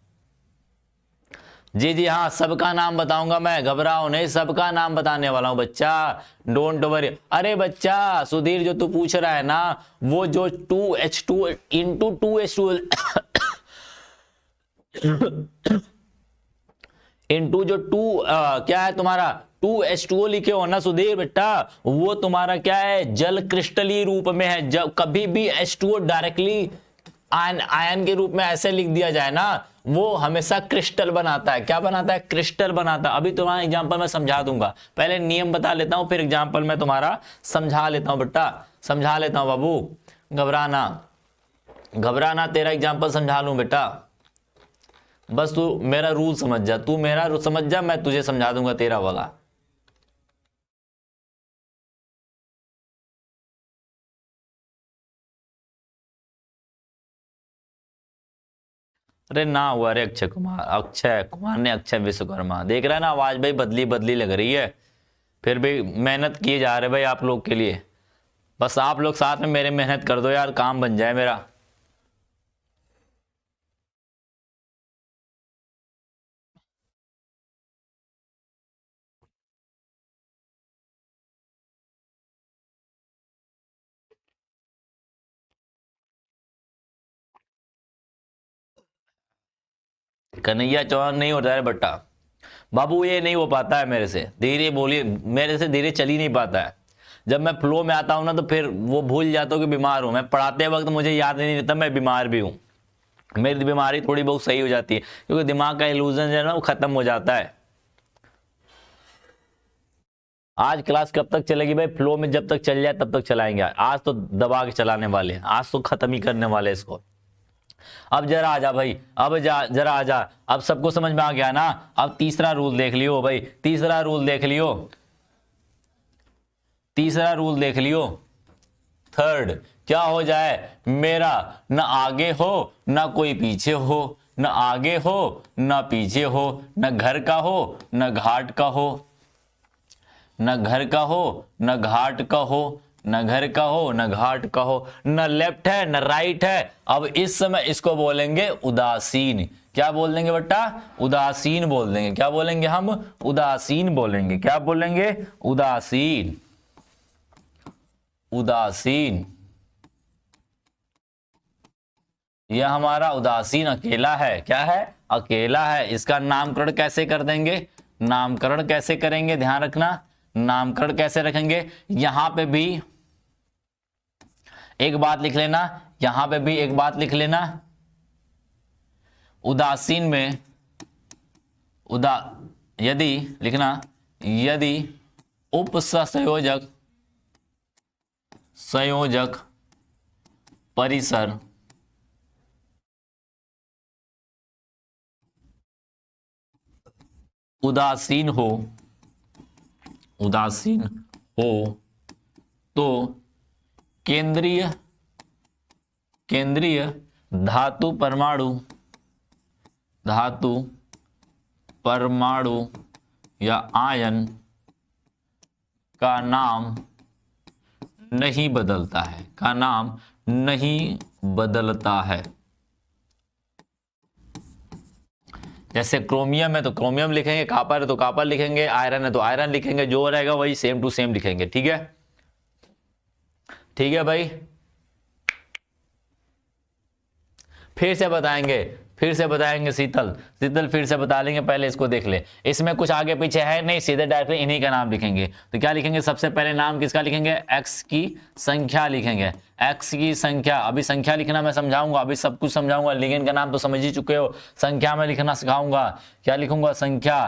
Speaker 1: जी हाँ, सबका नाम बताऊंगा मैं, घबराओ नहीं, सबका नाम बताने वाला हूं बच्चा, डोंट वरी। अरे बच्चा सुधीर जो तू पूछ रहा है ना, वो जो 2H2 इंटू 2H2 इंटू जो क्या है तुम्हारा H2O लिखे हो ना सुधीर बेटा, वो तुम्हारा क्या है, जल क्रिस्टलीय रूप में है। जब कभी भी H2O डायरेक्टली आयन के रूप में ऐसे लिख दिया जाए ना, वो हमेशा क्रिस्टल बनाता है। क्या बनाता है? क्रिस्टल बनाता है। अभी तुम्हारा एग्जांपल मैं समझा दूंगा, पहले नियम बता लेता हूं, फिर एग्जांपल मैं तुम्हारा समझा लेता हूं बेटा, समझा लेता हूं बाबू, घबराना घबराना, तेरा एग्जांपल समझा लूं बेटा, बस तू मेरा रूल समझ जा, तू मेरा रूल समझ जा, मैं तुझे समझा दूंगा तेरा वाला। अरे ना हुआ, अरे अक्षय कुमार ने अक्षय विश्वकर्मा, देख रहा है ना, आवाज भाई बदली बदली लग रही है, फिर भी मेहनत किए जा रहे भाई आप लोग के लिए। बस आप लोग साथ में मेरे मेहनत कर दो यार, काम बन जाए मेरा। कन्हैया चौहान नहीं होता है बट्टा बाबू, ये नहीं हो पाता है मेरे से, धीरे बोलिए, मेरे से धीरे चल ही नहीं पाता है। जब मैं फ्लो में आता हूं ना, तो फिर वो भूल जाता हूं कि बीमार हूं। मैं पढ़ाते वक्त मुझे याद नहीं रहता मैं बीमार भी हूं। मेरी बीमारी थोड़ी बहुत सही हो जाती है, क्योंकि दिमाग का इल्यूजन जो है ना, वो खत्म हो जाता है। आज क्लास कब तक चलेगी भाई? फ्लो में जब तक चल जाए तब तक चलाएंगे। आज तो दबा के चलाने वाले हैं, आज तो खत्म ही करने वाले इसको। अब जरा आजा भाई, अब जरा आजा, अब सबको समझ में आ गया ना? अब तीसरा रूल देख लियो भाई, तीसरा रूल देख लियो, तीसरा रूल देख लियो। थर्ड क्या हो जाए मेरा, न आगे हो न कोई पीछे हो, न आगे हो न पीछे हो, न घर का हो न घाट का हो, न घर का हो न घाट का हो, न घर का हो न घाट का हो, न लेफ्ट है न राइट है। अब इस समय इसको बोलेंगे उदासीन। क्या बोल देंगे बेटा? उदासीन बोल देंगे। क्या बोलेंगे हम? उदासीन बोलेंगे। क्या बोलेंगे? उदासीन। उदासीन, यह हमारा उदासीन अकेला है। क्या है? अकेला है। इसका नामकरण कैसे कर देंगे? नामकरण कैसे करेंगे? ध्यान रखना, नामकरण कैसे रखेंगे? यहां पे भी एक बात लिख लेना, यहां पे भी एक बात लिख लेना। उदासीन में यदि लिखना, यदि उपसंयोजक संयोजक परिसर उदासीन हो, उदासीन हो, तो केंद्रीय धातु परमाणु या आयन का नाम नहीं बदलता है, का नाम नहीं बदलता है। जैसे क्रोमियम है तो क्रोमियम लिखेंगे, कॉपर है तो कॉपर लिखेंगे, आयरन है तो आयरन लिखेंगे, जो रहेगा वही सेम टू सेम लिखेंगे। ठीक है, ठीक है भाई। फिर से बताएंगे शीतल फिर से बता लेंगे, पहले इसको देख ले। इसमें कुछ आगे पीछे है नहीं, सीधे डायरेक्टली इन्हीं का नाम लिखेंगे। तो क्या लिखेंगे? सबसे पहले नाम किसका लिखेंगे? एक्स की संख्या लिखेंगे, एक्स की संख्या। अभी संख्या लिखना मैं समझाऊंगा, अभी सब कुछ समझाऊंगा। लिगेंड का नाम तो समझ ही चुके हो, संख्या में लिखना सिखाऊंगा। क्या लिखूंगा? संख्या,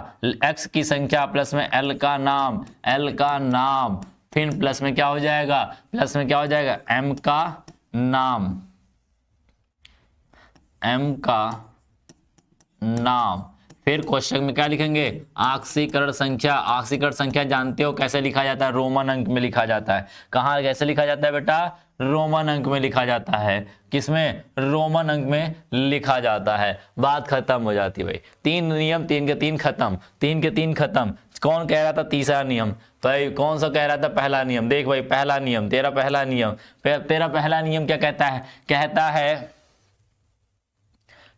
Speaker 1: एक्स की संख्या प्लस में एल का नाम, फिर प्लस में क्या हो जाएगा? प्लस में क्या हो जाएगा? एम का नाम, एम का नाम। फिर क्वेश्चन में क्या लिखेंगे? आक्सीकरण संख्या। आक्सीकरण संख्या जानते हो कैसे लिखा जाता है? रोमन अंक में लिखा जाता है। कहाँ कैसे लिखा जाता है बेटा? रोमन अंक में लिखा जाता है। किसमें? रोमन अंक में लिखा जाता है। बात खत्म हो जाती है भाई। तीन नियम, तीन के तीन खत्म, तीन के तीन खत्म। कौन कह रहा था तीसरा नियम? भाई कौन सा कह रहा था पहला नियम? देख भाई, पहला नियम, तेरा पहला नियम, तेरा पहला नियम क्या कहता है?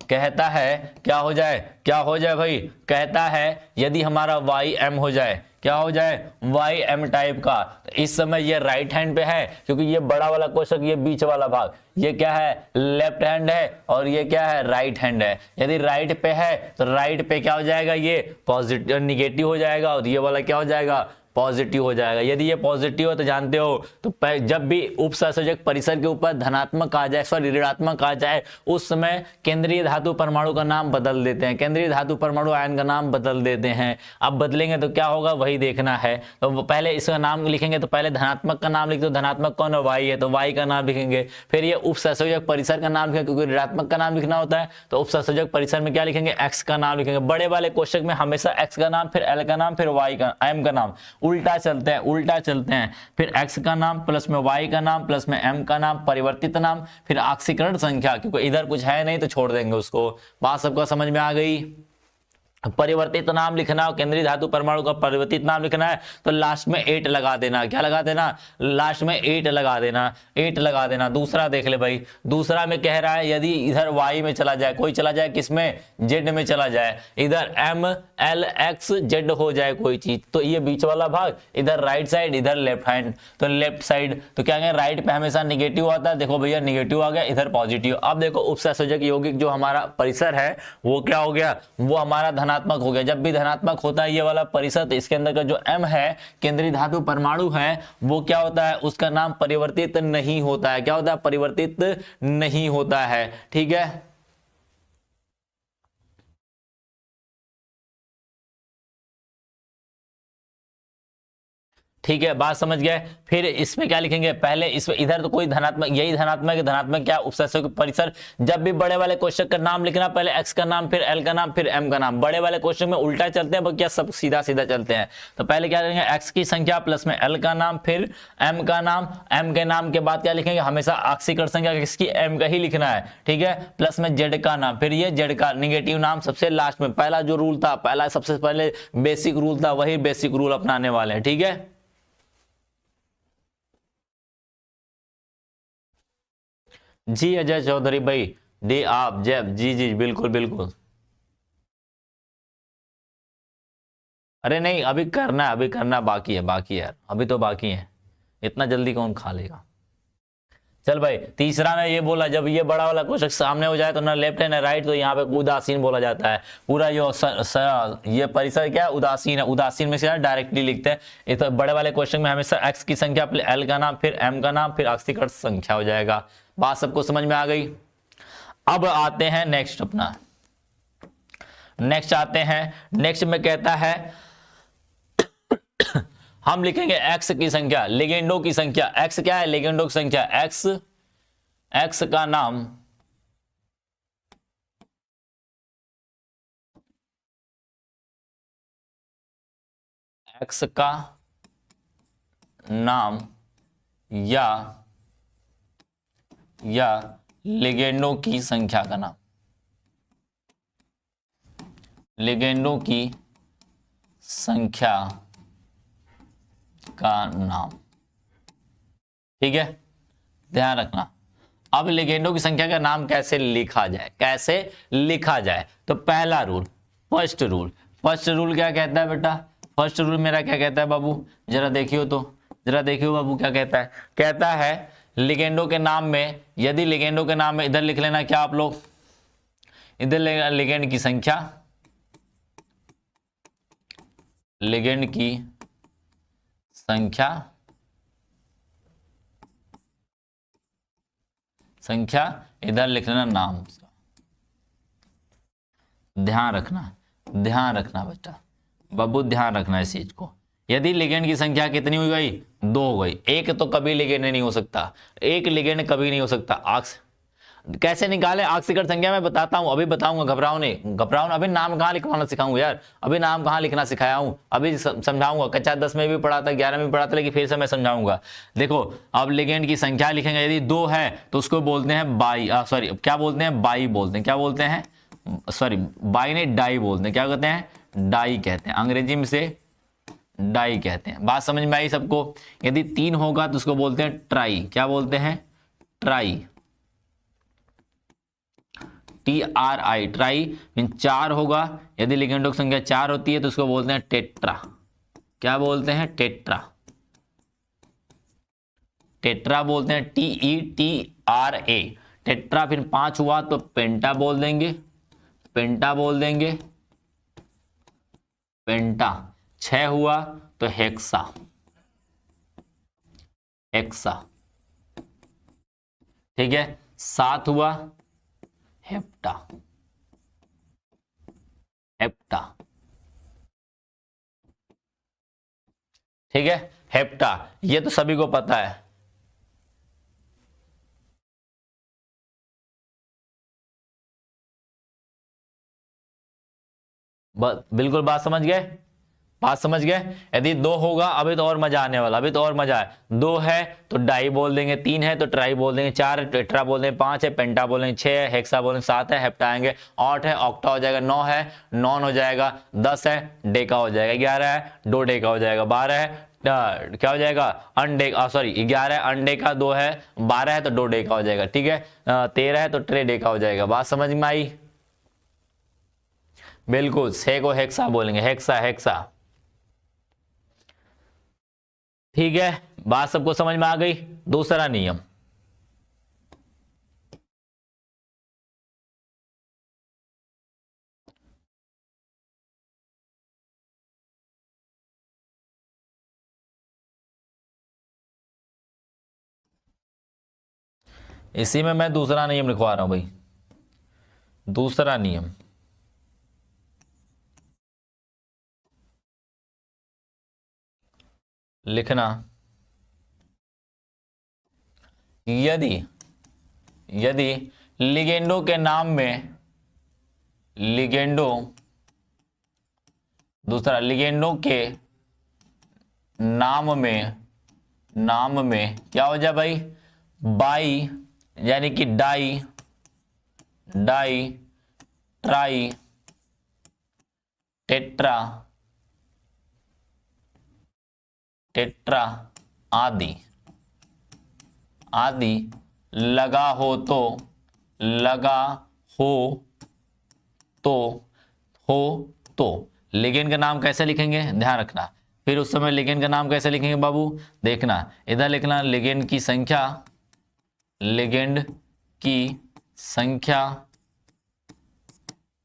Speaker 1: कहता है क्या हो जाए? क्या हो जाए भाई? कहता है यदि हमारा y m हो जाए, क्या हो जाए, वाई एम टाइप का। तो इस समय ये राइट हैंड पे है, क्योंकि ये बड़ा वाला कोष्ठक, ये बीच वाला भाग, ये क्या है, लेफ्ट हैंड है, और ये क्या है, राइट हैंड है। यदि राइट पे है तो राइट पे क्या हो जाएगा, ये पॉजिटिव निगेटिव हो जाएगा, और ये वाला क्या हो जाएगा, पॉजिटिव हो जाएगा। यदि ये पॉजिटिव हो तो जानते हो, तो जब भी उपसंयोजक परिसर के ऊपर धनात्मक आ जाए, सॉरी ऋणात्मक आ जाए, उस समय केंद्रीय धातु परमाणु का नाम बदल देते हैं, केंद्रीय धातु परमाणु आयन का नाम बदल देते हैं। अब बदलेंगे तो क्या होगा वही देखना है। तो पहले इसका नाम लिखेंगे तो पहले धनात्मक का नाम लिख दो, धनात्मक कौन है, वाई है, तो वाई का नाम लिखेंगे। फिर ये उपसंयोजक परिसर का नाम लिखेंगे, क्योंकि ऋणात्मक का नाम लिखना होता है, तो उपसंयोजक परिसर में क्या लिखेंगे, एक्स का नाम लिखेंगे। बड़े वाले कोष्ठक में हमेशा एक्स का नाम, फिर एल का नाम, फिर वाई का, एम का नाम, उल्टा चलते हैं। फिर x का नाम प्लस में y का नाम प्लस में m का नाम, परिवर्तित नाम, फिर ऑक्सीकरण संख्या, क्योंकि इधर कुछ है नहीं तो छोड़ देंगे उसको। बात सबको समझ में आ गई। परिवर्तित नाम लिखना हो, केंद्रीय धातु परमाणु का परिवर्तित नाम लिखना है तो लास्ट में 8 लगा देना। क्या लगा देना, लास्ट में 8 लगा देना, 8 लगा देना। दूसरा देख ले भाई, दूसरा में कह रहा है यदि इधर y में चला जाए, कोई चला जाए किसमें, z में चला जाए, इधर m l x z हो जाए कोई चीज, तो ये बीच वाला भाग, इधर राइट साइड, इधर लेफ्ट हैंड, तो लेफ्ट साइड, तो क्या कहें, राइट पे हमेशा निगेटिव आता है। देखो भैया निगेटिव आ गया, इधर पॉजिटिव। अब देखो उपसंयोजक यौगिक जो हमारा परिसर है वो क्या हो गया, वो हमारा धनात्मक हो गया। जब भी धनात्मक होता है ये वाला परिसर, तो इसके अंदर का जो m है, केंद्रीय धातु परमाणु है, वो क्या होता है, उसका नाम परिवर्तित नहीं होता है। क्या होता है, परिवर्तित नहीं होता है। ठीक है, ठीक है, बात समझ गए। फिर इसमें क्या लिखेंगे, पहले इसमें इधर तो कोई धनात्मक, यही धनात्मक है, धनात्मक क्या, उपसंयोजक परिसर। जब भी बड़े वाले कोष्ठक का नाम लिखना, पहले x का नाम, फिर l का नाम, फिर m का नाम। बड़े वाले कोष्ठक में उल्टा चलते हैं, क्या सब सीधा सीधा चलते हैं। तो पहले क्या करेंगे, x की संख्या प्लस में l का नाम, फिर m का नाम, m के नाम के बाद क्या लिखेंगे, हमेशा ऑक्सीकरण संख्या किसकी, m का ही लिखना है। ठीक है, प्लस में z का नाम, फिर ये z का निगेटिव नाम सबसे लास्ट में। पहला जो रूल था, पहला सबसे पहले बेसिक रूल था, वही बेसिक रूल अपनाने वाले हैं। ठीक है, जी अजय चौधरी भाई, डी आप जय, जी जी बिल्कुल बिल्कुल। अरे नहीं, अभी करना है, अभी करना बाकी है, बाकी है, अभी तो बाकी है, इतना जल्दी कौन खा लेगा। चल भाई, तीसरा में ये बोला, जब ये बड़ा वाला कोष्ठक सामने हो जाए तो ना लेफ्ट है ना राइट, तो यहाँ पे उदासीन बोला जाता है। पूरा जो ये परिसर क्या है, उदासीन है। उदासीन में से डायरेक्टली लिखते हैं। ये तो बड़े वाले कोष्ठक में हमेशा x की संख्या, l का नाम, फिर m का नाम, फिर ऑक्सीकरण संख्या हो जाएगा। बात सबको समझ में आ गई। अब आते हैं नेक्स्ट, अपना नेक्स्ट आते हैं। नेक्स्ट में कहता है हम लिखेंगे x की संख्या, लिगेंडों की संख्या। x क्या है, लिगेंडों की संख्या। x का नाम, x का नाम या लिगेंडों की संख्या का नाम, लिगेंडों की संख्या का नाम। ठीक है, ध्यान रखना। अब लिगेंडों की संख्या का नाम कैसे लिखा जाए, कैसे लिखा जाए, तो पहला रूल, फर्स्ट रूल क्या कहता है बेटा, फर्स्ट रूल मेरा क्या कहता है बाबू, जरा देखियो तो, जरा देखियो बाबू क्या कहता है। कहता है लिगेंडों के नाम में, यदि लिगेंडों के नाम में, इधर लिख लेना क्या आप लोग, इधर लिगेंड की संख्या, लिगेंड की संख्या, इधर लिख लेना नाम। ध्यान रखना बेटा, बाबू ध्यान रखना इस चीज को। यदि लिगेंड की संख्या कितनी हो गई, 2 हो गई। एक तो कभी लिगेंड नहीं हो सकता, एक लिगेंड कभी नहीं हो सकता। कैसे निकाले ऑक्सीकरण संख्या मैं बताता हूं, अभी बताऊंगा, घबराओ नहीं। अभी नाम कहाँ लिखवाना सिखाऊंगा यार, अभी नाम कहाँ लिखना सिखाया हूं, अभी समझाऊंगा। कक्षा 10 में भी पढ़ा था, 11 में भी पढ़ा था, लेकिन फिर से मैं समझाऊंगा। देखो, अब लिगेंड की संख्या लिखेंगे, यदि 2 है तो उसको बोलते हैं बाई, सॉरी क्या बोलते हैं, बाई बोलते हैं। क्या बोलते हैं, सॉरी बाई नहीं, डाई बोलते हैं। क्या कहते हैं, डाई कहते हैं, अंग्रेजी में से डाई कहते हैं। बात समझ में आई सबको। यदि 3 होगा तो उसको बोलते हैं ट्राई। क्या बोलते हैं, ट्राई, TRI, ट्राई। 4 होगा, यदि लिगेंडों की संख्या 4 होती है तो उसको बोलते हैं टेट्रा। क्या बोलते हैं? टेट्रा। टेट्रा बोलते हैं, TETRA, टेट्रा। फिर 5 हुआ तो पेंटा बोल देंगे, पेंटा बोल देंगे, पेंटा। 6 हुआ तो हेक्सा, हेक्सा। ठीक है। 7 हुआ हेप्टा, हेप्टा। ठीक है, हेप्टा। ये तो सभी को पता है। बिल्कुल बात समझ गए, बात समझ गए। यदि 2 होगा, अभी तो और मजा आने वाला, अभी तो और मजा है। 2 है तो डाई बोल देंगे, 3 है तो ट्राई बोल देंगे, 4 है टेट्रा बोल देंगे, 5 है पेंटा बोल देंगे, 6 है हेक्सा बोल देंगे, 7 है हेप्टा आएंगे, 8 है ऑक्टा हो जाएगा, 9 है नॉन हो जाएगा, 10 है डेका हो जाएगा, 11 है डो डेका हो जाएगा, 12 है क्या हो जाएगा? अनडेका, सॉरी 11 है अनडेका, 2 है 12 है तो डो डेका हो जाएगा। ठीक है, 13 है तो ट्रे डेका हो जाएगा। बात समझ में आई? बिल्कुल। 6 को हेक्सा बोलेंगे, हेक्सा, हेक्सा। ठीक है, बात सबको समझ में आ गई। दूसरा नियम, इसी में मैं दूसरा नियम लिखवा रहा हूं भाई। दूसरा नियम, लिखना, यदि यदि लिगेंडो के नाम में, लिगेंडो, दूसरा लिगेंडो के नाम में, नाम में क्या हो जाए भाई? बाई यानी कि di, di, tri, tetra, tetra आदि, आदि लगा हो तो, लगा हो तो, हो तो लिगेंड का नाम कैसे लिखेंगे? ध्यान रखना। फिर उस समय लिगेंड का नाम कैसे लिखेंगे बाबू? देखना, इधर लिखना लिगेंड की संख्या, लिगेंड की संख्या,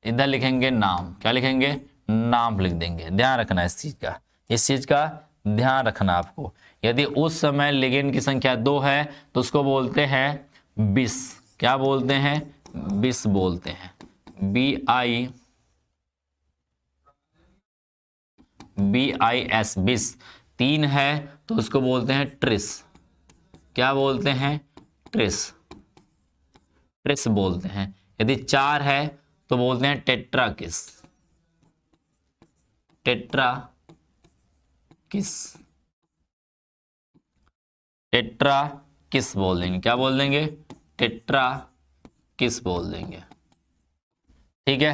Speaker 1: इधर लिखेंगे नाम। क्या लिखेंगे? नाम लिख देंगे। ध्यान रखना इस चीज का, इस चीज का ध्यान रखना आपको। यदि उस समय लिगेंड की संख्या 2 है तो उसको बोलते हैं बिस। क्या बोलते हैं? बिस बोलते हैं, BIS, बिस। 3 है तो उसको बोलते हैं ट्रिस। क्या बोलते हैं? ट्रिस, ट्रिस बोलते हैं। यदि 4 है तो बोलते हैं टेट्रा किस, टेट्रा किस, टेट्रा किस बोल देंगे। क्या बोल देंगे? टेट्रा किस बोल देंगे। ठीक है।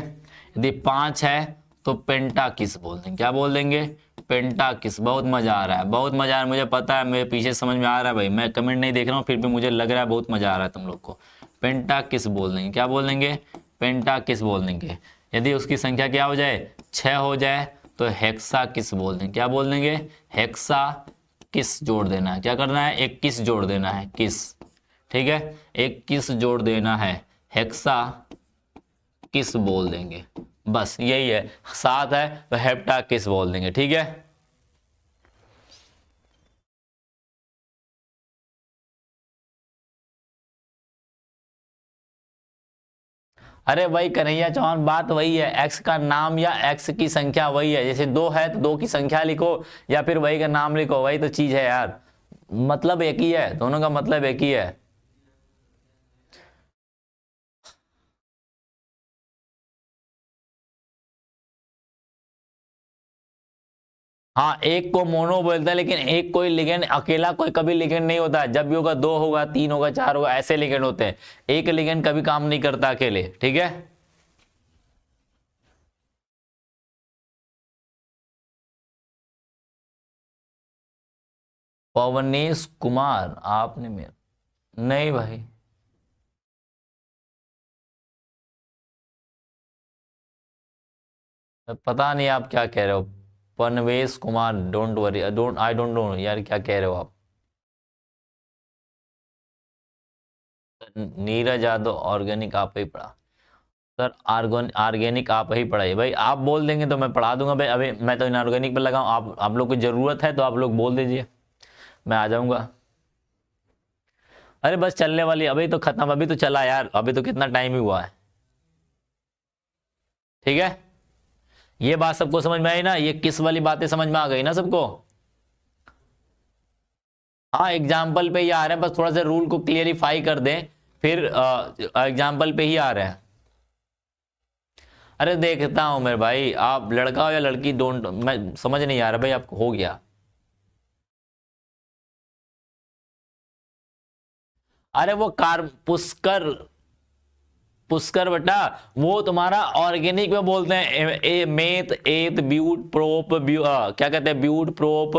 Speaker 1: यदि 5 है तो पेंटा किस बोल देंगे। क्या बोल देंगे? पेंटा किस। बहुत मजा आ रहा है, बहुत मजा आ रहा है, मुझे पता है, मेरे पीछे समझ में आ रहा है भाई। मैं कमेंट नहीं देख रहा हूँ फिर भी मुझे लग रहा है बहुत मजा आ रहा है तुम लोग को। पेंटा किस बोल देंगे। क्या बोल देंगे? पेंटा किस बोल देंगे। यदि उसकी संख्या क्या हो जाए? 6 हो जाए तो हेक्सा किस बोल देंगे। क्या बोल देंगे? हेक्सा किस जोड़ देना है। क्या करना है? एक किस जोड़ देना है, किस। ठीक है, एक किस जोड़ देना है, हेक्सा किस बोल देंगे। बस यही है। 7 है तो हेप्टा किस बोल देंगे। ठीक है, अरे वही कन्हैया चौहान, बात वही है। एक्स का नाम या एक्स की संख्या वही है। जैसे 2 है तो 2 की संख्या लिखो या फिर वही का नाम लिखो, वही तो चीज है यार। मतलब एक ही है, दोनों का मतलब एक ही है। हाँ, एक को मोनो बोलता है, लेकिन एक कोई लिगेंड अकेला कोई कभी लिगेंड नहीं होता। जब भी होगा 2 होगा, 3 होगा, 4 होगा, ऐसे लिगेंड होते हैं। एक लिगेंड कभी काम नहीं करता अकेले। ठीक है, पवनेश कुमार आपने मेरे, नहीं भाई, पता नहीं आप क्या कह रहे हो। Panvesh Kumar, don't worry, I don't know यार क्या कह रहे हो आप। नीरज यादव ऑर्गेनिक आप ही पढ़ा सर, ऑर्गेनिक आप ही पढ़ाइए भाई, आप बोल देंगे तो मैं पढ़ा दूंगा भाई। अभी मैं तो इनऑर्गेनिक पे लगा हूं, आप लोग को जरूरत है तो आप लोग बोल दीजिए, मैं आ जाऊंगा। अरे बस चलने वाली, अभी तो खत्म, अभी तो चला यार, अभी तो कितना टाइम ही हुआ है। ठीक है, ये बात सबको समझ में आई ना, ये किस वाली बातें समझ में आ गई ना सबको। हाँ एग्जाम्पल पे ही आ रहे हैं, बस थोड़ा सा रूल को क्लियरिफाई कर दें, फिर एग्जाम्पल पे ही आ रहे हैं। अरे देखता हूं मेरे भाई, आप लड़का हो या लड़की, डोंट, मैं समझ नहीं आ रहा भाई आपको हो गया। अरे वो कार पुष्कर, पुष्कर बेटा, वो तुम्हारा ऑर्गेनिक में बोलते हैं मेथ एथ ब्यूट प्रोप क्या कहते हैं, ब्यूट प्रोप,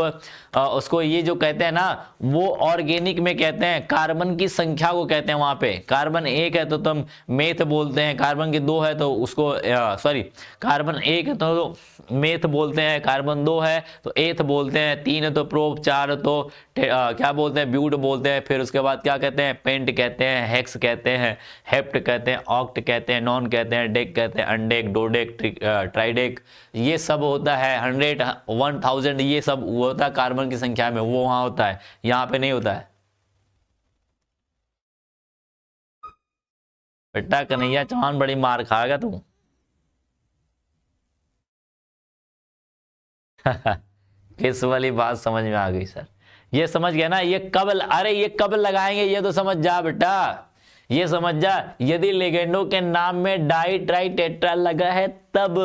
Speaker 1: उसको ये जो कहते हैं ना, वो ऑर्गेनिक में कहते हैं, कार्बन की संख्या को कहते हैं। वहां पे कार्बन एक है तो तुम मेथ बोलते हैं, कार्बन की दो है तो उसको सॉरी, कार्बन एक है तो मेथ बोलते हैं, कार्बन दो है तो एथ बोलते हैं, तीन है तो प्रोप, चार है तो क्या बोलते हैं, ब्यूट बोलते हैं। फिर उसके बाद क्या कहते हैं, पेंट कहते हैं, हेक्स कहते हैं, हेप्ट कहते हैं, ऑक्ट कहते हैं, नॉन कहते हैं, डेक कहते हैं, अनडेक, डोडेक, ट्राइडेक, ये सब होता है 100 1000, ये सब होता है कार्बन की संख्या में, वो वहां होता है, यहाँ पे नहीं होता है। बेटा कन्हैया चौहान बड़ी मार खाएगा तू। किस वाली बात समझ में आ गई सर, ये समझ गया ना, ये कब, अरे ये कब लगाएंगे ये तो समझ जा बेटा, ये समझ जा, यदि लिगेंडों के नाम में डाई ट्राई टेट्रा लगा है तब,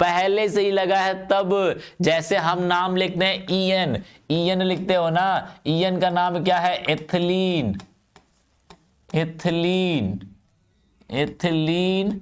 Speaker 1: पहले से ही लगा है तब। जैसे हम नाम लिखते हैं ईएन, ईएन लिखते हो ना, ईएन का नाम क्या है, ethylene, ethylene, ethylene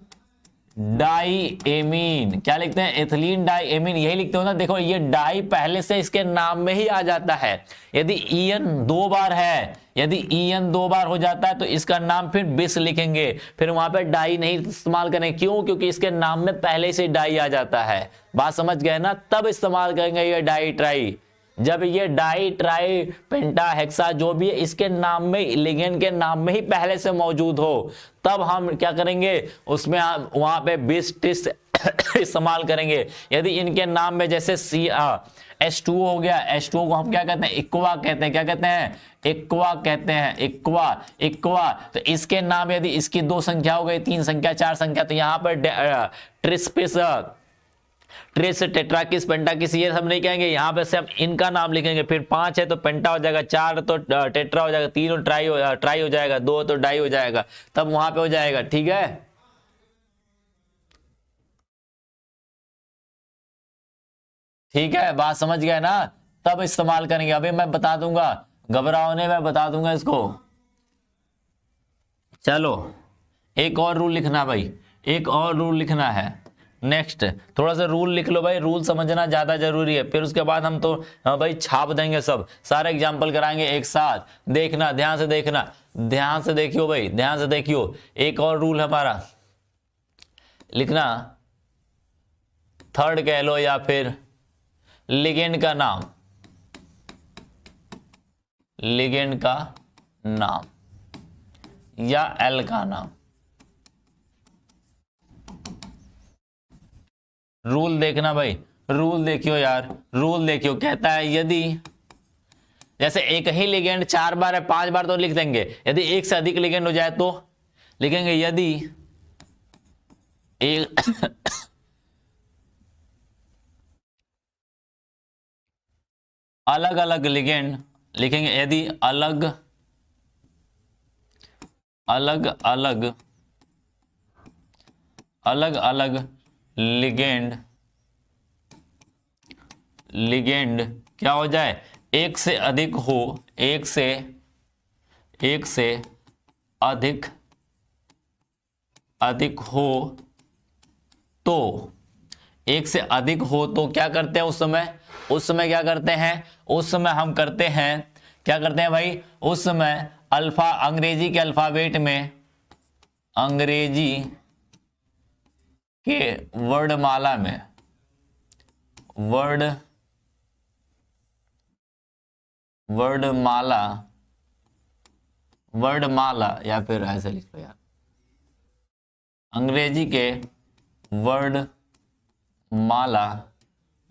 Speaker 1: di amine, क्या लिखते हैं, एथिलीन डाई एमीन, यही लिखते हो ना। देखो ये डाई पहले से इसके नाम में ही आ जाता है। यदि ईएन दो बार है, यदि ईएन दो बार हो जाता है तो इसका नाम फिर बिस लिखेंगे, फिर वहां पे डाई नहीं इस्तेमाल करें, क्यों, क्योंकि इसके नाम में पहले से डाई आ जाता है। बात समझ गए ना, तब इस्तेमाल करेंगे ये डाई ट्राई। जब ये डाई ट्राई पेंटा हेक्सा जो भी है इसके नाम में, लिगेंड के नाम में ही पहले से मौजूद हो, तब हम क्या करेंगे, उसमें वहां पे बिस टिस इस्तेमाल करेंगे। यदि इनके नाम में जैसे H2O हो गया, H2O को हम क्या कहते हैं, इक्वा कहते हैं, क्या कहते हैं, इक्वा कहते हैं, इक्वा, इक्वा। तो इसके नाम यदि इसकी दो संख्या हो गई, तीन संख्या, चार संख्या, तो यहाँ पर ट्रिस्पिस, ट्रिस, टेट्राकिस, पेंटाकिस, ये सब नहीं कहेंगे, यहाँ पे से हम इनका नाम लिखेंगे। फिर पांच है तो पेंटा हो जाएगा, चार तो टेट्रा हो जाएगा, तीन ट्राई हो जाएगा, दो तो डाई हो जाएगा, तब वहां पे हो जाएगा। ठीक है, ठीक है, बात समझ गए ना, तब इस्तेमाल करेंगे। अभी मैं बता दूंगा, घबराओ नहीं, मैं बता दूंगा इसको। चलो एक और रूल लिखना भाई, एक और रूल लिखना है। नेक्स्ट थोड़ा सा रूल लिख लो भाई, रूल समझना ज्यादा जरूरी है। फिर उसके बाद हम तो भाई छाप देंगे, सब सारे एग्जाम्पल कराएंगे एक साथ। देखना, ध्यान से देखना, ध्यान से देखियो भाई, ध्यान से देखियो। एक और रूल हमारा लिखना, थर्ड कह लो या फिर लिगेंड का नाम, लिगेंड का नाम या एल का नाम। रूल देखना भाई, रूल देखियो यार, रूल देखियो, कहता है यदि जैसे एक ही लिगेंड 4 बार है, 5 बार तो लिख देंगे, यदि एक से अधिक लिगेंड हो जाए तो लिखेंगे यदि एक अलग अलग लिगेंड लिखेंगे, यदि अलग अलग अलग अलग अलग लिगेंड, लिगेंड क्या हो जाए, एक से अधिक हो, एक से अधिक अधिक हो तो, एक से अधिक हो तो क्या करते हैं उस समय क्या करते हैं, उस समय हम करते हैं, क्या करते हैं भाई, उस समय अल्फा, अंग्रेजी के अल्फाबेट में, अंग्रेजी के वर्णमाला में, वर्णमाला वर्णमाला, वर्णमाला या फिर ऐसे लिख लो यार, अंग्रेजी के वर्णमाला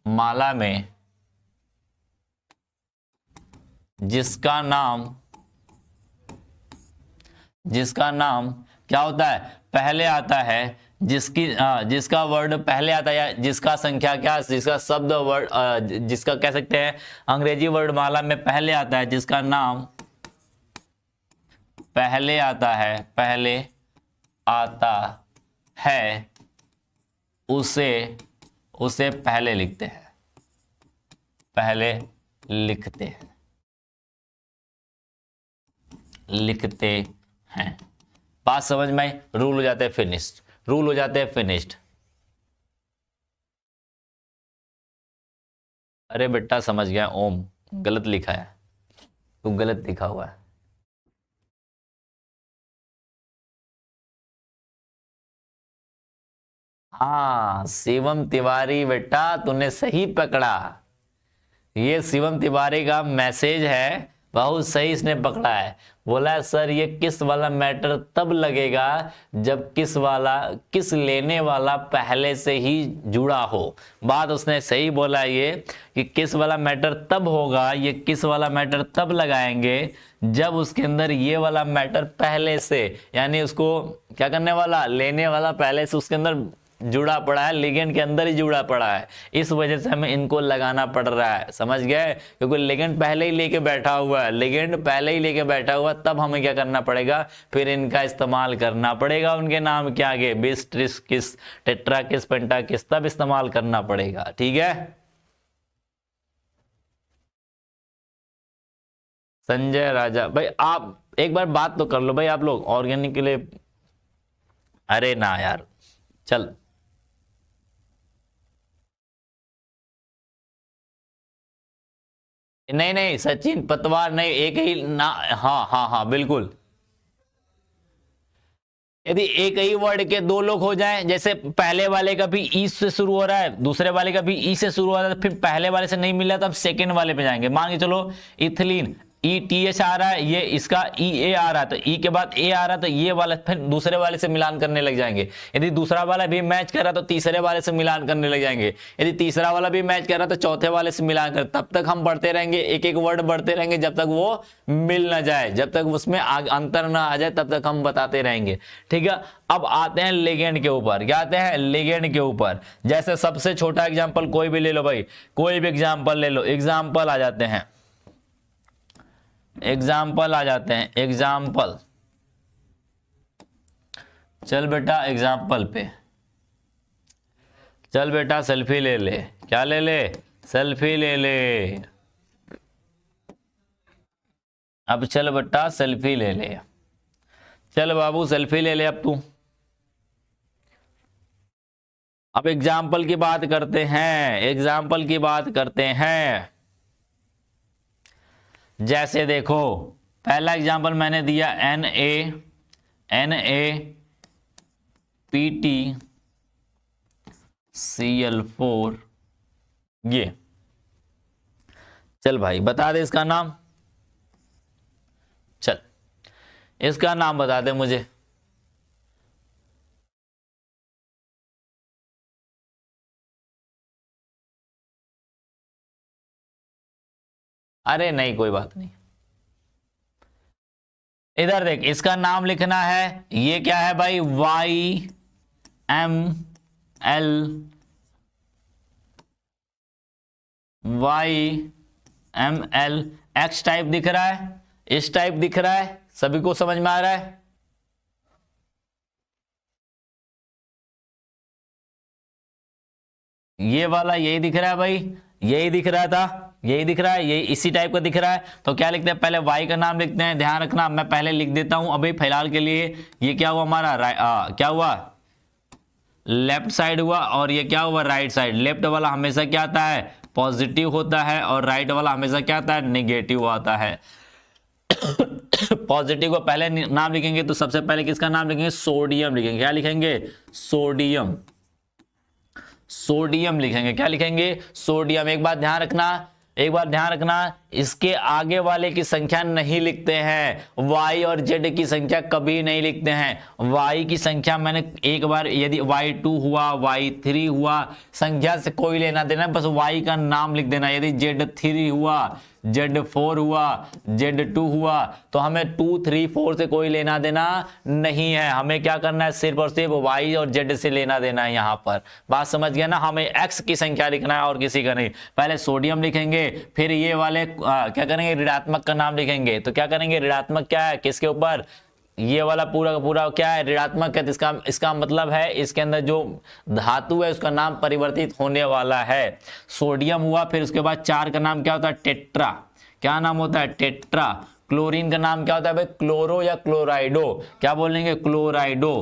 Speaker 1: माला में जिसका नाम क्या होता है, पहले आता है, जिसका वर्ड पहले आता है, या जिसका संख्या क्या, जिसका शब्द वर्ड, जिसका कह सकते हैं अंग्रेजी वर्णमाला में पहले आता है, जिसका नाम पहले आता है उसे पहले लिखते हैं। बात समझ में आई? रूल हो जाते हैं फिनिश्ड। अरे बेटा समझ गया, ओम गलत लिखा है, तू गलत लिखा हुआ है। हाँ शिवम तिवारी बेटा, तूने सही पकड़ा, ये शिवम तिवारी का मैसेज है, बहुत सही इसने पकड़ा है। बोला सर ये किस वाला मैटर तब लगेगा जब किस लेने वाला पहले से ही जुड़ा हो। बात उसने सही बोला ये कि किस वाला मैटर तब होगा, ये किस वाला मैटर तब लगाएंगे जब उसके अंदर ये वाला मैटर पहले से, यानी उसको क्या करने वाला, लेने वाला पहले से उसके अंदर जुड़ा पड़ा है, लिगेंड के अंदर ही जुड़ा पड़ा है, इस वजह से हमें इनको लगाना पड़ रहा है। समझ गए? क्योंकि लिगेंड पहले ही लेके बैठा हुआ है, तब हमें क्या करना पड़ेगा, फिर इनका इस्तेमाल करना पड़ेगा उनके नाम के आगे, बिस, ट्रिस, किस, टेट्रा किस, पेंटा किस, तब इस्तेमाल करना पड़ेगा। ठीक है संजय राजा भाई, आप एक बार बात तो कर लो भाई, आप लोग ऑर्गेनिक के लिए। अरे ना यार, चल नहीं सचिन पतवार नहीं, एक ही ना, हाँ बिल्कुल। यदि एक ही वर्ड के दो लोग हो जाएं, जैसे पहले वाले का भी ई से शुरू हो रहा है, दूसरे वाले का भी ई से शुरू हो रहा है, फिर पहले वाले से नहीं मिला तो अब सेकेंड वाले पे जाएंगे। मान के चलो इथिलीन, ई टी एच आ रहा है, ये इसका ई ए आ रहा है, तो ई के बाद ए आ रहा है, तो ये वाला फिर दूसरे वाले से मिलान करने लग जाएंगे। यदि दूसरा वाला भी मैच कर रहा तो तीसरे वाले से मिलान करने लग जाएंगे, यदि तीसरा वाला भी मैच कर रहा तो चौथे वाले से मिलान कर, तब तक हम बढ़ते रहेंगे, एक एक वर्ड बढ़ते रहेंगे जब तक वो मिल ना जाए, जब तक उसमें अंतर ना आ जाए तब तक हम बताते रहेंगे। ठीक है, अब आते हैं लिगेंड के ऊपर। क्या आते हैं? लिगेंड के ऊपर। जैसे सबसे छोटा एग्जाम्पल कोई भी ले लो भाई, कोई भी एग्जाम्पल ले लो, एग्जाम्पल आ जाते हैं, एग्जाम्पल। चल बेटा एग्जाम्पल पे चल बेटा, सेल्फी ले ले। क्या ले ले? सेल्फी ले ले। अब चल बेटा सेल्फी ले ले, चल बाबू सेल्फी ले ले अब तू। अब एग्जाम्पल की बात करते हैं, जैसे देखो पहला एग्जाम्पल मैंने दिया NaPtCl4, ये चल भाई बता दे इसका नाम, चल इसका नाम बता दे मुझे। अरे नहीं कोई बात नहीं, इधर देख, इसका नाम लिखना है, ये क्या है भाई, YML X टाइप दिख रहा है, इस टाइप दिख रहा है, सभी को समझ में आ रहा है? ये वाला यही दिख रहा है भाई, यही दिख रहा था, यही दिख रहा है, ये इसी टाइप का दिख रहा है। तो क्या लिखते हैं, पहले y का नाम लिखते हैं, ध्यान रखना मैं पहले लिख देता हूं अभी फिलहाल के लिए। ये क्या हुआ हमारा, क्या हुआ, लेफ्ट साइड हुआ, और ये क्या हुआ, राइट साइड। लेफ्ट वाला हमेशा क्या आता है, पॉजिटिव होता है, और राइट वाला हमेशा क्या आता है, नेगेटिव आता है। पॉजिटिव को पहले नाम लिखेंगे तो सबसे पहले किसका नाम लिखेंगे, सोडियम लिखेंगे। क्या लिखेंगे, सोडियम, सोडियम लिखेंगे। क्या लिखेंगे, सोडियम। एक बात ध्यान रखना, इसके आगे वाले की संख्या नहीं लिखते हैं, y और z की संख्या कभी नहीं लिखते हैं। y की संख्या मैंने एक बार, यदि y2 हुआ, y3 हुआ, संख्या से कोई लेना देना, बस y का नाम लिख देना। यदि z3 हुआ, z4 हुआ, z2 हुआ, तो हमें 2 3 4 से कोई लेना देना नहीं है। हमें क्या करना है, सिर्फ और सिर्फ y और z से लेना देना है। यहाँ पर बात समझ गया ना, हमें x की संख्या लिखना है और किसी का नहीं। पहले सोडियम लिखेंगे, फिर ये वाले क्या करेंगे, ऋणात्मक का नाम लिखेंगे। तो क्या करेंगे, ऋणात्मक क्या है, किसके ऊपर, ये वाला पूरा का पूरा क्या है, ऋणात्मक है। तो इसका मतलब है इसके अंदर जो धातु है उसका नाम परिवर्तित होने वाला है। सोडियम हुआ, फिर उसके बाद 4 का नाम क्या होता है, टेट्रा। क्या नाम होता है, टेट्रा। क्लोरीन का नाम क्या होता है भाई, क्लोरो या क्लोराइडो। क्या बोलेंगे, क्लोराइडो।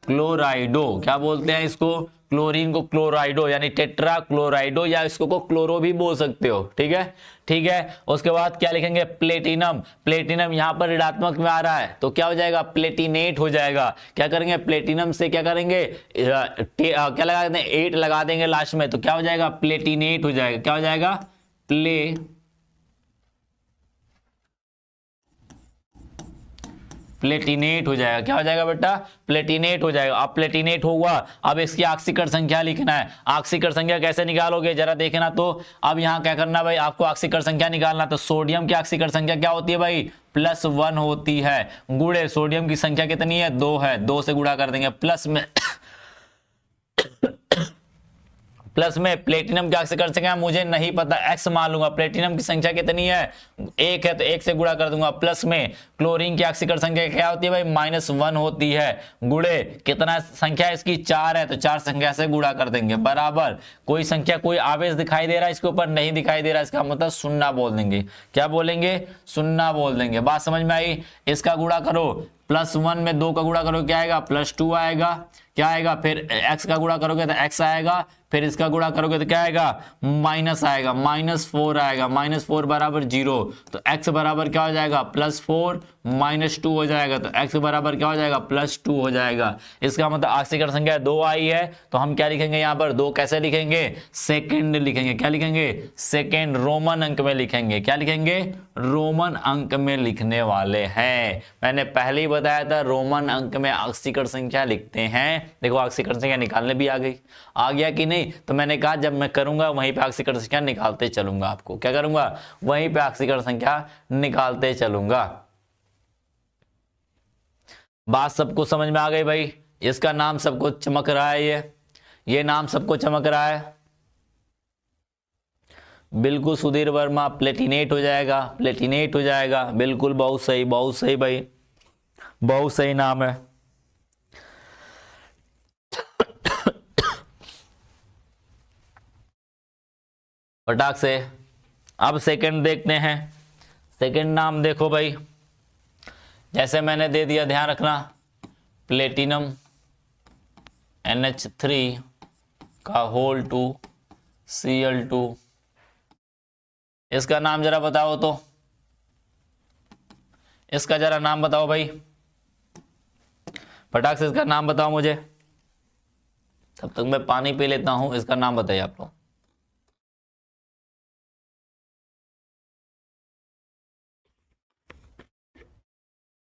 Speaker 1: क्लोराइडो क्या बोलते हैं इसको, क्लोरीन को क्लोराइडो, यानी टेट्रा क्लोराइडो, या इसको को क्लोरो भी बोल सकते हो। ठीक है, ठीक है। उसके बाद क्या लिखेंगे, प्लेटिनम। प्लेटिनम यहां पर ऋणात्मक में आ रहा है तो क्या हो जाएगा, प्लेटिनेट हो जाएगा। क्या करेंगे, प्लेटिनम से क्या करेंगे, क्या लगा देंगे, 8 लगा देंगे लास्ट में, तो क्या हो जाएगा, प्लेटिनेट हो जाएगा। क्या हो जाएगा, प्लेटिनेट हो जाएगा। क्या हो जाएगा बेटा, प्लेटिनेट हो जाएगा। अब प्लेटिनेट होगा, अब इसकी ऑक्सीकरण संख्या लिखना है। ऑक्सीकरण संख्या कैसे निकालोगे जरा देखना। तो अब यहाँ क्या करना भाई, आपको ऑक्सीकरण संख्या निकालना। तो सोडियम की ऑक्सीकरण संख्या क्या होती है भाई, +1 होती है। गुणे सोडियम की संख्या कितनी है, 2 है, 2 से गुणा कर देंगे। प्लस में प्लस में प्लेटिनम की ऑक्सीकरण संख्या मुझे नहीं पता, x मान लूंगा। प्लेटिनम की संख्या कितनी है, 1 है, तो 1 से गुणा कर दूंगा। प्लस में क्लोरीन की ऑक्सीकरण संख्या क्या होती है भाई, -1 होती है। गुणे कितना संख्या इसकी, 4 है, तो 4 संख्या से गुणा कर देंगे। बराबर कोई संख्या, कोई आवेश दिखाई दे रहा है इसके ऊपर, नहीं दिखाई दे रहा है, इसका मतलब शून्य बोल देंगे। क्या बोलेंगे, शून्य बोल देंगे। बात समझ में आई। इसका गुणा करो, +1 में 2 का गुणा करो क्या आएगा, +2 आएगा। क्या आएगा, फिर x का गुणा करोगे तो x आएगा, फिर इसका गुणा करोगे तो क्या आएगा, माइनस आएगा, -4 आएगा। -4 बराबर 0, तो x बराबर क्या हो जाएगा, +4 -2 हो जाएगा। तो x बराबर क्या हो जाएगा, +2 हो जाएगा। इसका मतलब ऑक्सीकरण संख्या 2 आई है, तो हम क्या लिखेंगे यहाँ पर, 2 कैसे लिखेंगे, सेकेंड लिखेंगे। क्या लिखेंगे, सेकेंड, रोमन अंक में लिखेंगे। क्या लिखेंगे, रोमन अंक में लिखने वाले हैं। मैंने पहले ही बताया था रोमन अंक में ऑक्सीकरण संख्या लिखते हैं। देखो ऑक्सीकरण संख्या निकालने भी आ गया कि नहीं। तो मैंने कहा जब मैं करूंगा वहीं पे ऑक्सीकरण संख्या निकालते चलूंगा। आपको क्या करूंगा, वहीं पे ऑक्सीकरण संख्या निकालते चलूंगा। बात सबको समझ में आ गई भाई। इसका नाम सबको चमक रहा है, ये नाम सबको चमक रहा है। बिल्कुल सुधीर वर्मा, प्लेटिनेट हो जाएगा, प्लेटिनेट हो जाएगा। बिल्कुल, बहुत सही, बहुत सही भाई, बहुत सही नाम है। फटाक से अब सेकंड देखते हैं। सेकंड नाम देखो भाई, जैसे मैंने दे दिया, ध्यान रखना, प्लेटिनम NH3 का होल 2 Cl2। इसका नाम जरा बताओ, तो इसका जरा नाम बताओ भाई, फटाक से इसका नाम बताओ मुझे। तब तक मैं पानी पी लेता हूं, इसका नाम बताइए आप लोग।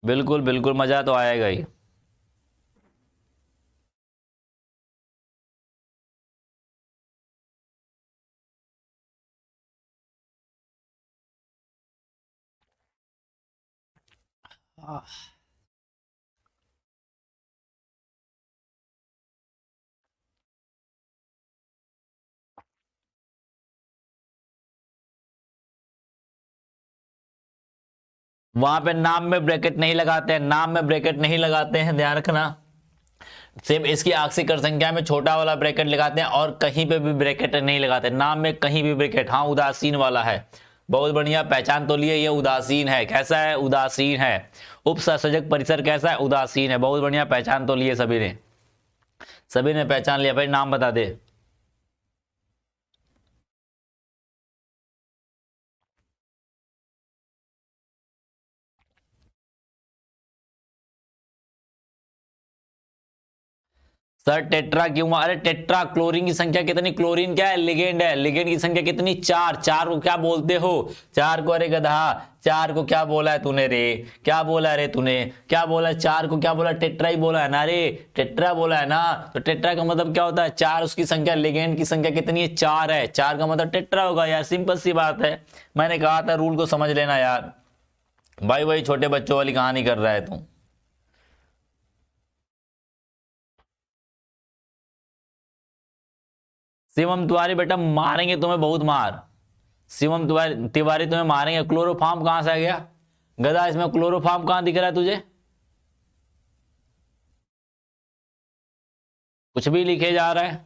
Speaker 1: बिल्कुल बिल्कुल, मजा तो आएगा ही। वहां पे नाम में ब्रैकेट नहीं लगाते हैं, नाम में ब्रैकेट नहीं लगाते हैं, ध्यान रखना। सिर्फ इसकी ऑक्सीकरण संख्या में छोटा वाला ब्रैकेट लगाते हैं और कहीं पे भी ब्रैकेट नहीं लगाते, नाम में कहीं भी ब्रैकेट। हाँ, उदासीन वाला है, बहुत बढ़िया, पहचान तो लिए। ये उदासीन है, कैसा है, उदासीन है। उपसंयोजक परिसर कैसा है, उदासीन है। बहुत बढ़िया, पहचान तो लिए सभी ने, सभी ने पहचान लिया। भाई नाम बता दे। सर टेट्रा क्यों? अरे टेट्रा, क्लोरीन की संख्या कितनी? क्लोरीन क्या है? लिगेंड है। लिगेंड की संख्या कितनी? 4। 4 को क्या बोलते हो? 4 को, अरे गधा, 4 को क्या बोला है तूने रे? क्या बोला रे तूने? क्या बोला? 4 को क्या बोला? टेट्रा ही बोला है ना रे, टेट्रा बोला है ना। तो टेट्रा का मतलब क्या होता है? 4 उसकी संख्या। लिगेंड की संख्या कितनी है? 4 है। 4 का मतलब टेट्रा होगा यार, सिंपल सी बात है। मैंने कहा था रूल को समझ लेना यार। भाई वही छोटे बच्चों वाली कहानी कर रहा है तू। शिवम तिवारी बेटा मारेंगे तुम्हें बहुत मार। शिवम तिवारी तुम्हें मारेंगे। क्लोरोफॉर्म कहां से आ गया गधा? इसमें क्लोरोफॉर्म कहां दिख रहा है तुझे? कुछ भी लिखे जा रहा है।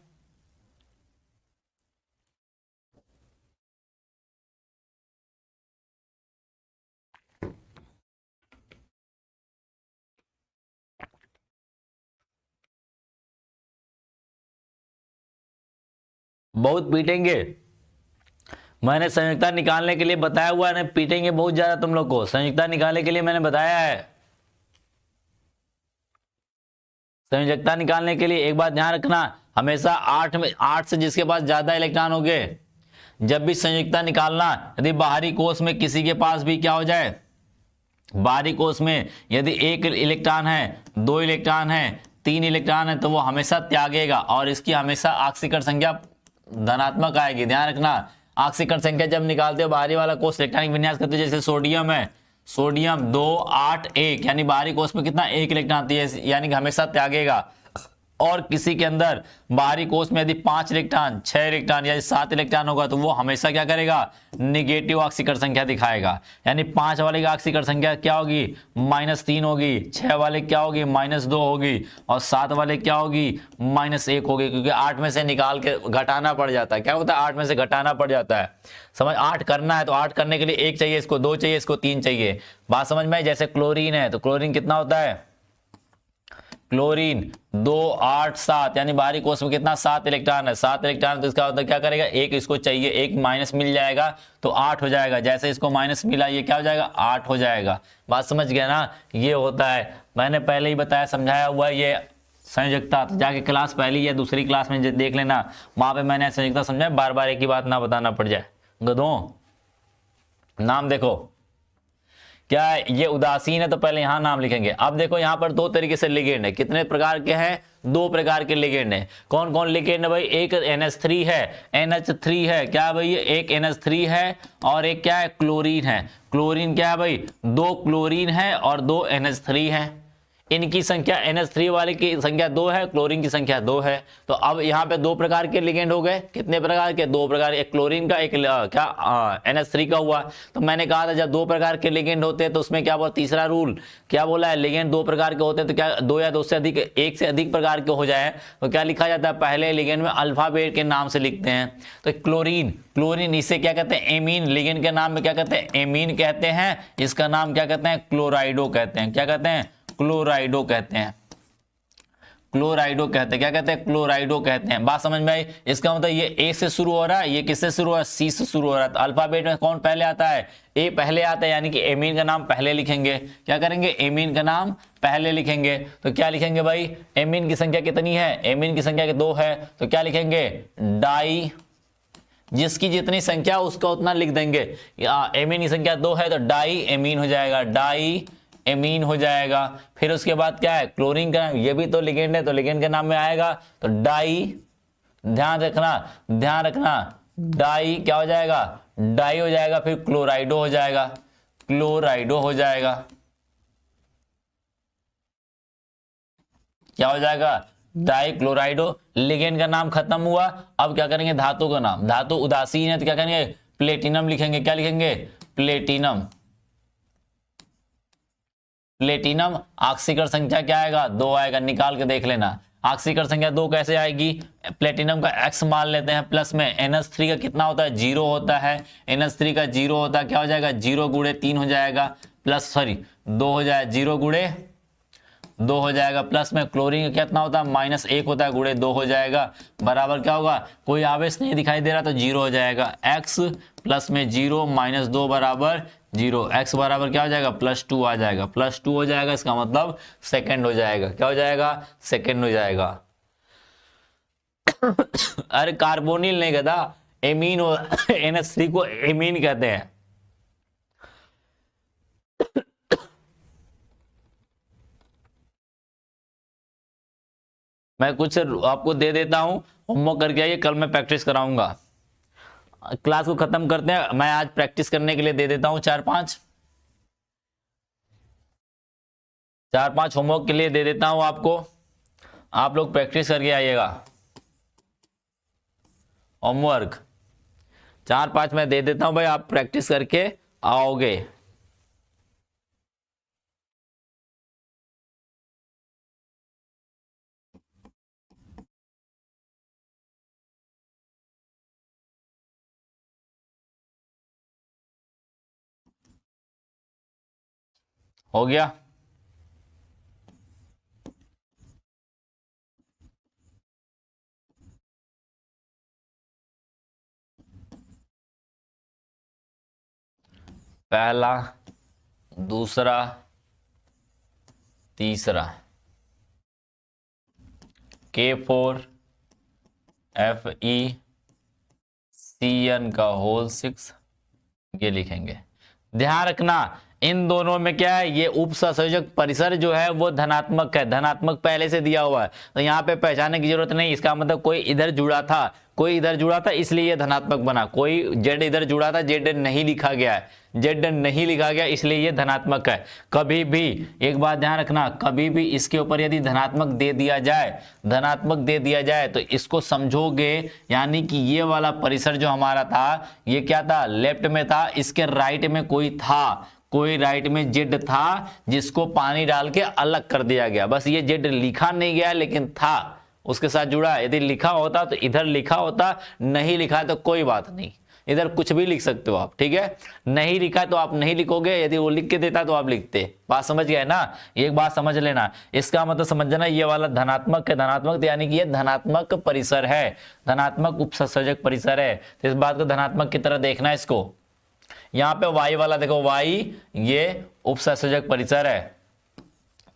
Speaker 1: बहुत पीटेंगे। मैंने संयुक्ता निकालने के लिए बताया हुआ है, पीटेंगे बहुत ज्यादा तुम लोग को। संयुक्ता निकालने के लिए मैंने बताया है। संयुक्ता निकालने के लिए एक बात ध्यान रखना, हमेशा 8 से जिसके पास ज्यादा इलेक्ट्रॉन हो गए, जब भी संयुक्ता निकालना, यदि बाहरी कोष में किसी के पास भी क्या हो जाए, बाहरी कोष में यदि 1 इलेक्ट्रॉन है, 2 इलेक्ट्रॉन है, 3 इलेक्ट्रॉन है, तो वो हमेशा त्यागेगा और इसकी हमेशा ऑक्सीकरण संख्या धनात्मक आएगी। ध्यान रखना, ऑक्सीकरण संख्या जब निकालते हो बाहरी वाला कोष इलेक्ट्रॉनिक विन्यास करते हो, जैसे सोडियम है, सोडियम 2 8 1, यानी बाहरी कोष में कितना? 1 इलेक्ट्रॉन आती है, यानी कि हमेशा त्यागेगा। और किसी के अंदर बाहरी कोष में यदि 5 इलेक्ट्रॉन, 6 इलेक्ट्रॉन या 7 इलेक्ट्रॉन होगा, तो वो हमेशा क्या करेगा? निगेटिव ऑक्सीकरण संख्या दिखाएगा। यानी 5 वाले की ऑक्सीकरण संख्या क्या होगी? -3 होगी। 6 वाले क्या होगी? -2 होगी। और 7 वाले क्या होगी? -1 होगी, क्योंकि 8 में से निकाल के घटाना पड़ जाता है। क्या होता है? 8 में से घटाना पड़ जाता है। समझ, 8 करना है तो 8 करने के लिए 1 चाहिए, इसको 2 चाहिए, इसको 3 चाहिए। बात समझ में? जैसे क्लोरीन है, तो क्लोरीन कितना होता है? क्लोरीन 2 8 7, यानी बाहरी कोष में कितना? 7 इलेक्ट्रॉन है। 7 इलेक्ट्रॉन, तो इसका होता है क्या करेगा? 1 इसको चाहिए, 1 माइनस मिल जाएगा तो 8 हो जाएगा। जैसे इसको माइनस मिला, ये क्या हो जाएगा? 8 हो जाएगा। बात समझ गया ना? ये होता है, मैंने पहले ही बताया, समझाया हुआ है ये संयोजकता। तो जाके क्लास पहली या दूसरी क्लास में देख लेना, वहां पे मैंने संयोजकता समझाया। बार बार एक ही बात ना बताना पड़ जाए। गधों, नाम देखो क्या है, ये उदासीन है तो पहले यहां नाम लिखेंगे। अब देखो यहां पर 2 तरीके से लिगेंड है। कितने प्रकार के हैं? 2 प्रकार के लिगेंड है। कौन कौन लिगेंड है भाई? एक NH3 है, NH3 है। क्या है भाई? एक NH3 है और एक क्या है? क्लोरीन है। क्लोरीन क्या है भाई? 2 क्लोरीन है और 2 NH3 है। इनकी संख्या, NH3 वाले की संख्या 2 है, क्लोरीन की संख्या 2 है। तो अब यहाँ पे 2 प्रकार के लिगेंड हो गए। कितने प्रकार के? 2 प्रकार। एक क्लोरीन का, एक क्या NH3 का हुआ। तो मैंने कहा था जब 2 प्रकार के लिगेंड होते हैं तो उसमें क्या बोला? तीसरा रूल क्या बोला है? लिगेंड 2 प्रकार के होते हैं तो क्या 2 या 2 से अधिक, 1 से अधिक प्रकार के हो जाए तो क्या लिखा जाता है? पहले लिगेंड में अल्फाबेट के नाम से लिखते हैं। तो क्लोरीन, क्लोरीन इसे क्या कहते हैं? एमीन। लिगेंड के नाम में क्या कहते हैं? एमीन कहते हैं। इसका नाम क्या कहते हैं? क्लोराइडो कहते हैं। क्या कहते हैं? क्लोराइडो कहते हैं। क्लोराइडो कहते हैं। क्या कहते हैं? क्लोराइडो कहते हैं। बात समझ में आई? इसका मतलब ये ए से शुरू हो रहा है, ये किससे शुरू हो रहा है? सी से शुरू हो रहा है। तो अल्फाबेट में कौन पहले आता है? ए पहले आता है, यानी कि एमीन का नाम पहले लिखेंगे। क्या करेंगे? एमीन का नाम पहले लिखेंगे। तो क्या लिखेंगे भाई? एमीन की संख्या कितनी है? एमीन की संख्या 2 है, तो क्या लिखेंगे? डाई। जिसकी जितनी संख्या उसका उतना लिख देंगे। एमीन की संख्या 2 है तो डाई एमीन हो जाएगा, डाई एमीन हो जाएगा। फिर उसके बाद क्या है? क्लोरीन का नाम, ये भी तो लिगेंड है तो लिगेंड के नाम में आएगा, तो डाई। ध्यान रखना, ध्यान रखना, डाई क्या हो जाएगा? डाई हो जाएगा। फिर क्लोराइडो हो जाएगा, क्लोराइडो हो जाएगा। क्या हो जाएगा? डाई क्लोराइडो। लिगेंड का नाम खत्म हुआ। अब क्या करेंगे? धातु का नाम। धातु उदासीन है तो क्या करेंगे? प्लेटिनम लिखेंगे। क्या लिखेंगे? प्लेटिनम। प्लेटिनम ऑक्सीकरण संख्या क्या आएगा? 2 आएगा। निकाल के देख लेना ऑक्सीकरण संख्या 2 कैसे आएगी? प्लेटिनम का X मान लेते हैं, प्लस में NH3 का कितना होता है? 0 होता है। NH3 का 0 होता है, क्या हो जाएगा? 0 गुणे 3 हो जाएगा, प्लस 2 हो जाएगा, 0 गुणे 2 हो जाएगा। प्लस में क्लोरीन का कितना होता है? -1 होता है, गुणे 2 हो जाएगा, बराबर क्या होगा? कोई आवेश नहीं दिखाई दे रहा तो 0 हो जाएगा। X प्लस में 0 -2 बराबर 0। X बराबर क्या हो जाएगा? +2 आ जाएगा। +2 हो जाएगा, इसका मतलब सेकंड हो जाएगा। क्या हो जाएगा? सेकंड हो जाएगा। अरे कार्बोनिल नहीं कहता, एमीन हो NH3 को एमीन कहते हैं। मैं कुछ आपको दे देता हूं, होमवर्क करके आइए, कल मैं प्रैक्टिस कराऊंगा। क्लास को खत्म करते हैं, मैं आज प्रैक्टिस करने के लिए दे देता हूं 4-5 होमवर्क के लिए दे देता हूं आपको, आप लोग प्रैक्टिस करके आइएगा। होमवर्क 4-5 मैं दे देता हूं भाई, आप प्रैक्टिस करके आओगे। हो गया? पहला, दूसरा, तीसरा, K4 FeCN का होल 6 ये लिखेंगे। ध्यान रखना इन दोनों में क्या है, ये उपसंयोजक परिसर जो है वो धनात्मक है, धनात्मक पहले से दिया हुआ है, तो यहाँ पे पहचानने की जरूरत नहीं। इसका मतलब कोई इधर जुड़ा था, कोई इधर जुड़ा था, इसलिए ये धनात्मक बना। कोई जेड इधर जुड़ा था, जेड नहीं लिखा गया है, जेड नहीं लिखा गया, इसलिए ये धनात्मक है। कभी भी एक बात ध्यान रखना, कभी भी इसके ऊपर यदि धनात्मक दे दिया जाए, धनात्मक दे दिया जाए तो इसको समझोगे, यानी कि ये वाला परिसर जो हमारा था ये क्या था, लेफ्ट में था, इसके राइट में कोई था, कोई राइट में जेड था जिसको पानी डाल के अलग कर दिया गया। बस ये जेड लिखा नहीं गया लेकिन था, उसके साथ जुड़ा। यदि लिखा होता तो इधर लिखा होता, नहीं लिखा तो कोई बात नहीं, इधर कुछ भी लिख सकते हो आप, ठीक है। नहीं लिखा तो आप नहीं लिखोगे, यदि वो लिख के देता तो आप लिखते। बात समझ गए ना? एक बात समझ लेना, इसका मतलब समझना, ये वाला धनात्मक है, धनात्मक यानी कि ये धनात्मक परिसर है, धनात्मक उपसंयोजक परिसर है, तो इस बात को धनात्मक की तरह देखना है इसको। यहां पे वाई वाला देखो, वाई ये उपसंयोजक परिसर है।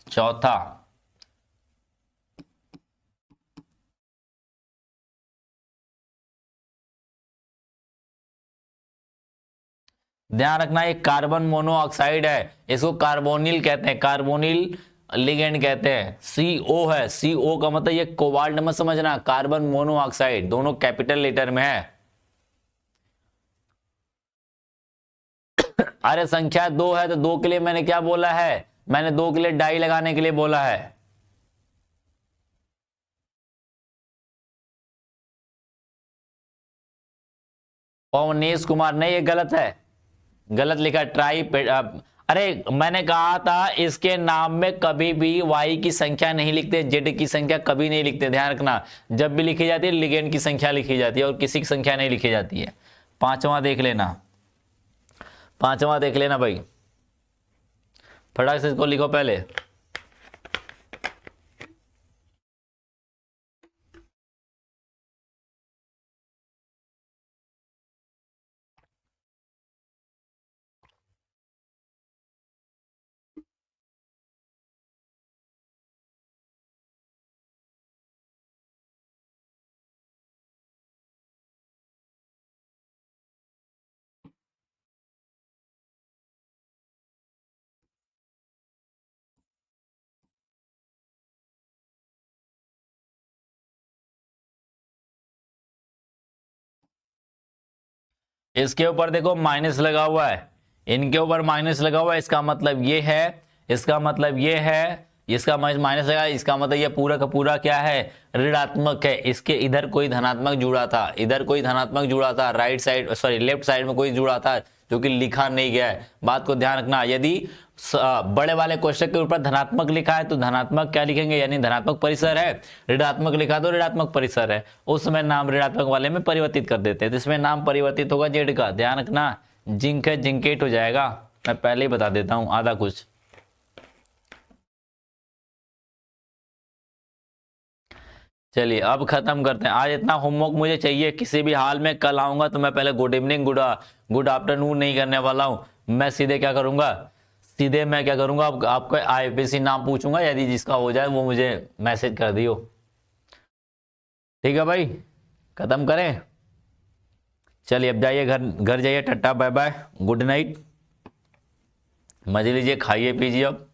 Speaker 1: चौथा, ध्यान रखना ये कार्बन मोनोऑक्साइड है, इसको कार्बोनिल कहते हैं, कार्बोनिल लिगेंड कहते हैं। CO है, CO का मतलब ये कोबाल्ट मत समझना, कार्बन मोनोऑक्साइड, दोनों कैपिटल लेटर में है। अरे संख्या 2 है तो 2 के लिए मैंने क्या बोला है, मैंने 2 के लिए डाई लगाने के लिए बोला है। पवनेश कुमार, नहीं ये गलत है, गलत लिखा, ट्राई। अरे मैंने कहा था इसके नाम में कभी भी वाई की संख्या नहीं लिखते, जेड की संख्या कभी नहीं लिखते, ध्यान रखना। जब भी लिखी जाती है लिगेंड की संख्या लिखी जाती है और किसी की संख्या नहीं लिखी जाती है। पांचवा देख लेना, पांचवा देख लेना भाई, फटाक से इसको लिखो पहले। इसके ऊपर देखो माइनस लगा हुआ है, इनके ऊपर माइनस लगा हुआ है, इसका मतलब ये है, इसका मतलब ये है, इसका माइनस लगा, इसका मतलब ये पूरा का पूरा क्या है, ऋणात्मक है। इसके इधर कोई धनात्मक जुड़ा था, इधर कोई धनात्मक जुड़ा था, right side sorry left side में कोई जुड़ा था जो कि लिखा नहीं गया है। बात को ध्यान रखना, यदि बड़े वाले क्वेश्चन के ऊपर धनात्मक लिखा है तो धनात्मक क्या लिखेंगे, यानी धनात्मक परिसर है। ऋणात्मक लिखा तो ऋणात्मक परिसर है, उस समय नाम ऋणात्मक वाले में परिवर्तित कर देते हैं, तो इसमें नाम परिवर्तित होगा जेड का। ध्यान रखना, जिंक है जिंकेट हो जाएगा, मैं पहले ही बता देता हूं आधा कुछ। चलिए अब खत्म करते हैं, आज इतना होमवर्क मुझे चाहिए किसी भी हाल में। कल आऊंगा तो मैं पहले गुड इवनिंग गुड आफ्टरनून नहीं करने वाला हूं, मैं सीधे क्या करूंगा, सीधे मैं क्या करूंगा, आपको IPC नाम पूछूंगा, यदि जिसका हो जाए वो मुझे मैसेज कर दियो। ठीक है भाई, खत्म करें। चलिए अब जाइए घर, घर जाइए। Tata bye bye, good night. मजे लीजिए, खाइए पीजिए अब।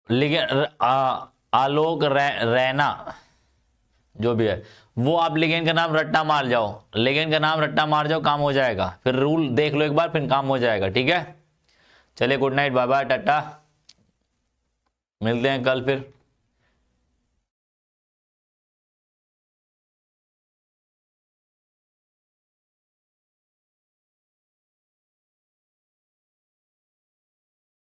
Speaker 1: लेकिन आलोक रैना जो भी है वो, आप लेकिन का नाम रट्टा मार जाओ, लेकिन का नाम रट्टा मार जाओ, काम हो जाएगा। फिर रूल देख लो एक बार, फिर काम हो जाएगा। ठीक है, चलिए good night, bye bye, tata, मिलते हैं कल फिर।